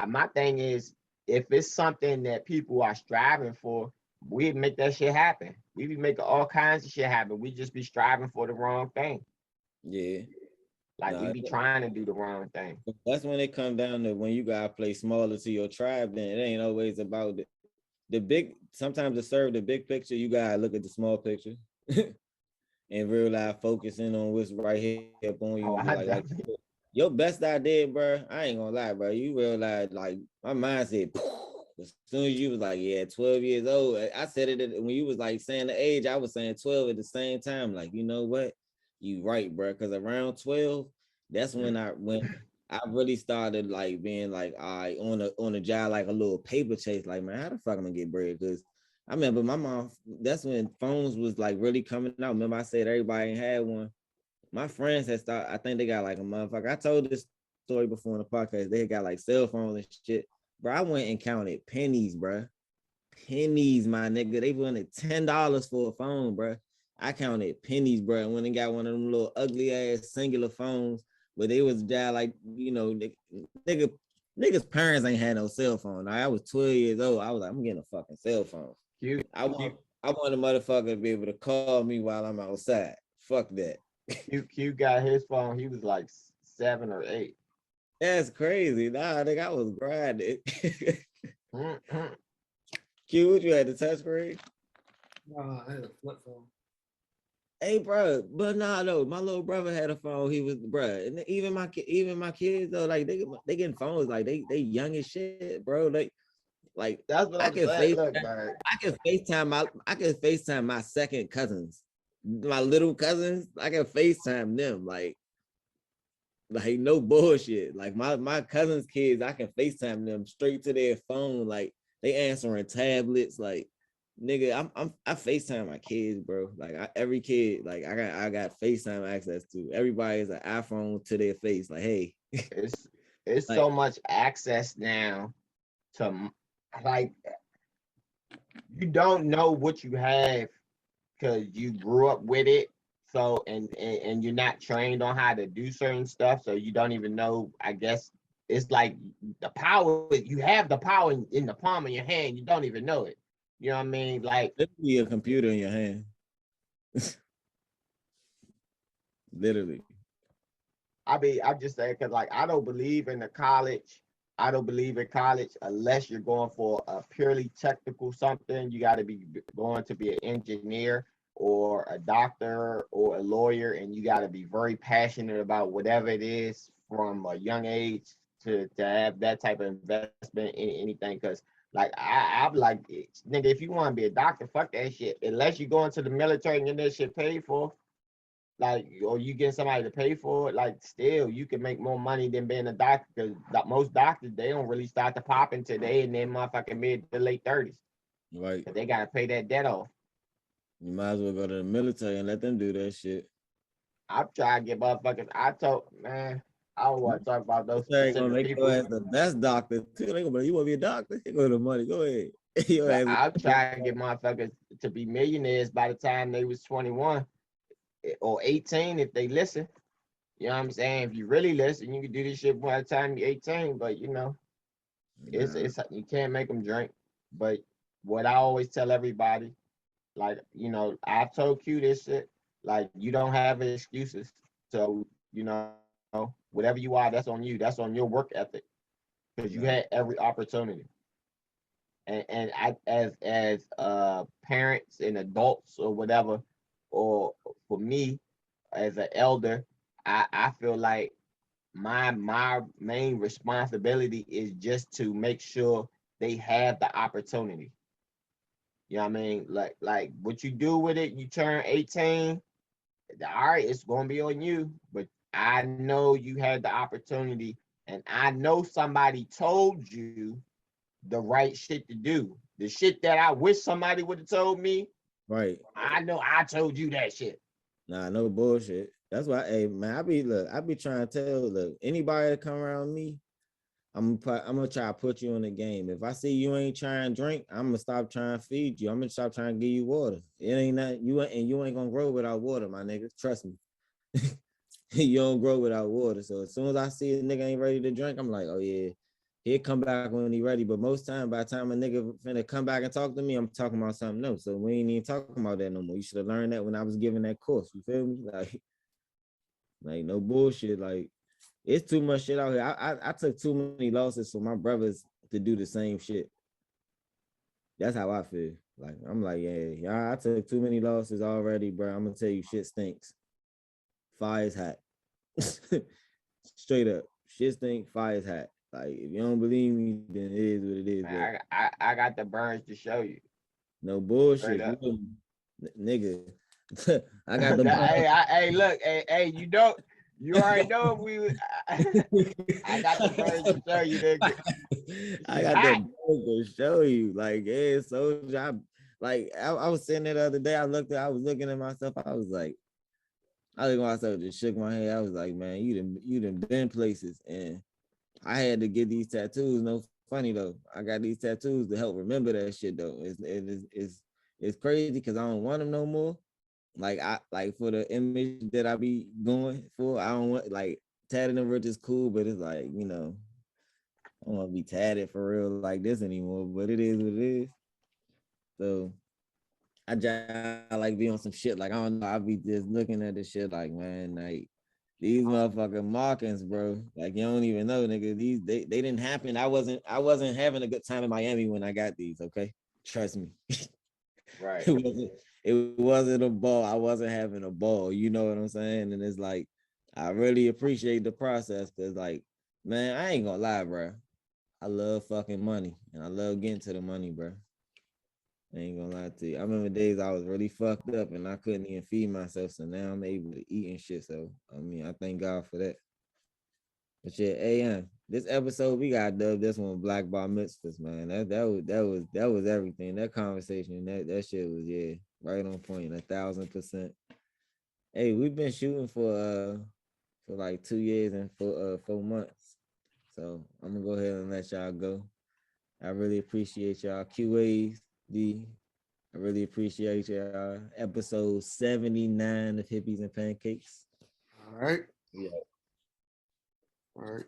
my thing is, if it's something that people are striving for, we'd make that shit happen. We be making all kinds of shit happen. We just be striving for the wrong thing. Yeah. Like we Nah, be trying to do the wrong thing. that's when it comes down to when you gotta play smaller to your tribe. Then it ain't always about the big. Sometimes to serve the big picture, you gotta look at the small picture and real life focusing on what's right here up on you. Oh, I Like definitely. your best idea, bro. I ain't gonna lie, bro. You realize like my mind said as soon as you was like, yeah, 12 years old. I said it when you was like saying the age, I was saying 12 at the same time. Like, you know what? You right, bro. Cause around 12, that's when I really started like being like, all right, on a job, like a little paper chase. Like, man, how the fuck I'm gonna get bread? Cause I remember my mom, that's when phones was like really coming out. Remember I said everybody ain't had one. My friends had started, I think they got like a motherfucker. I told this story before in the podcast. They got like cell phones and shit. Bro, I went and counted pennies, bro. Pennies, my nigga. They wanted $10 for a phone, bro. I counted pennies, bro. And when they got one of them little ugly ass singular phones, but they was just like, nigga, niggas' parents ain't had no cell phone. I was 12 years old. I was like, I'm getting a fucking cell phone. Q, I want, I want a motherfucker to be able to call me while I'm outside. Fuck that. Q got his phone. He was like 7 or 8. That's crazy. Nah, nigga, I was grinding. Mhm. Q, what you had the touch screen? I had a flip phone. Hey, bro, but nah, though, my little brother had a phone. He was, bro, and even my kids though, like they getting phones, like they young as shit, bro. Like That's what I I'm can saying. Look, man. I can FaceTime my second cousins, my little cousins. I can FaceTime them, like no bullshit. Like my cousin's kids, I can FaceTime them straight to their phone. Like they answering tablets. Like nigga, I FaceTime my kids, bro. Like every kid, like I got FaceTime access to. Everybody is an iPhone to their face. Like hey, It's it's like so much access now to, like, you don't know what you have because you grew up with it. So and you're not trained on how to do certain stuff, so you don't even know. I guess it's like the power. You have the power in the palm of your hand. You don't even know it. You know what I mean? Like literally a computer in your hand. Literally. I'm just saying because like I don't believe in the college. I don't believe in college unless you're going for a purely technical something. You got to be going to be an engineer or a doctor or a lawyer, and you got to be very passionate about whatever it is from a young age to have that type of investment in anything. Because like I'm like, nigga, if you want to be a doctor, fuck that shit. Unless you go into the military and get that shit paid for, like, or you get somebody to pay for it, like still you can make more money than being a doctor because most doctors they don't really start to pop until they in their motherfucking mid to late 30s. Like Cause they gotta pay that debt off. you might as well go to the military and let them do that shit. I'm trying to get motherfuckers. I told man, I don't want to talk about those Military gonna specific make you people. as the best doctor too. They gonna be like, you want to be a doctor? Here go the money. Go ahead. Your But ass. I'm trying to get motherfuckers to be millionaires by the time they was 21 or 18 if they listen. You know what I'm saying? If you really listen, you can do this shit by the time you're 18. But you know, Nah. it's you can't make them drink. But what I always tell everybody, like, you know, I've told Q this shit, like you don't have excuses. So, you know, whatever you are, that's on you. That's on your work ethic. Because you Right. had every opportunity. and I, as parents and adults or whatever, or for me as an elder, I feel like my main responsibility is just to make sure they have the opportunity. You know what I mean? Like what you do with it, you turn 18, all right, it's gonna be on you. But I know you had the opportunity, and I know somebody told you the right shit to do. The shit that I wish somebody would have told me, Right. I know I told you that shit. Nah, no bullshit. That's why, hey man, I be trying to tell, look, anybody that come around me, I'm gonna try to put you in the game. If I see you ain't trying to drink, I'm gonna stop trying to feed you. I'm gonna stop trying to give you water. It ain't that you ain't gonna grow without water, my nigga. Trust me. You don't grow without water. So as soon as I see a nigga ain't ready to drink, I'm like, oh yeah, he'll come back when he ready. But most time, by the time a nigga finna come back and talk to me, I'm talking about something else. So we ain't even talking about that no more. You should have learned that when I was giving that course. You feel me? Like no bullshit. Like it's too much shit out here. I took too many losses for my brothers to do the same shit. That's how I feel. Like I'm like, yeah, I took too many losses already, bro. I'm gonna tell you, shit stinks. Fire's hot. Straight up, shit stink. Fire's hot. Like if you don't believe me, then it is what it is. But I got the burns to show you. no Straight bullshit, up. nigga. I got the. Hey, look, hey, you already know we. I got the burns to show you, nigga. I got the to show you. Like, yeah, so I was sitting there the other day. I was looking at myself. I was like, I looked at myself, just shook my head. I was like, man, you done been places, and I had to get these tattoos. No funny though. I got these tattoos to help remember that shit though. It's crazy because I don't want them no more. Like for the image that I be going for, I don't want like tatted and rich is cool, but it's like, I don't want to be tatted for real like this anymore. But it is what it is. So I just like be on some shit. Like I don't know. I be just looking at this shit like, man, like these motherfucking markings, bro. Like you don't even know, nigga. They didn't happen. I wasn't having a good time in Miami when I got these. Okay, trust me. Right. It wasn't a ball. I wasn't having a ball. You know what I'm saying? And it's like I really appreciate the process because, like, man, I ain't gonna lie, bro. I love fucking money and I love getting to the money, bro. I ain't gonna lie to you. I remember days I was really fucked up and I couldn't even feed myself. So now I'm able to eat and shit. So I mean, I thank God for that. But shit, this episode we got dubbed this one Black Bar Mitzvahs, man. That was everything. That conversation, that shit was right on point, 1,000%. Hey, we've been shooting for like 2 years and 4 months. So I'm gonna go ahead and let y'all go. I really appreciate y'all QAs. I really appreciate y'all. Episode 79 of Hippies and Pancakes. All right. Yeah. All right.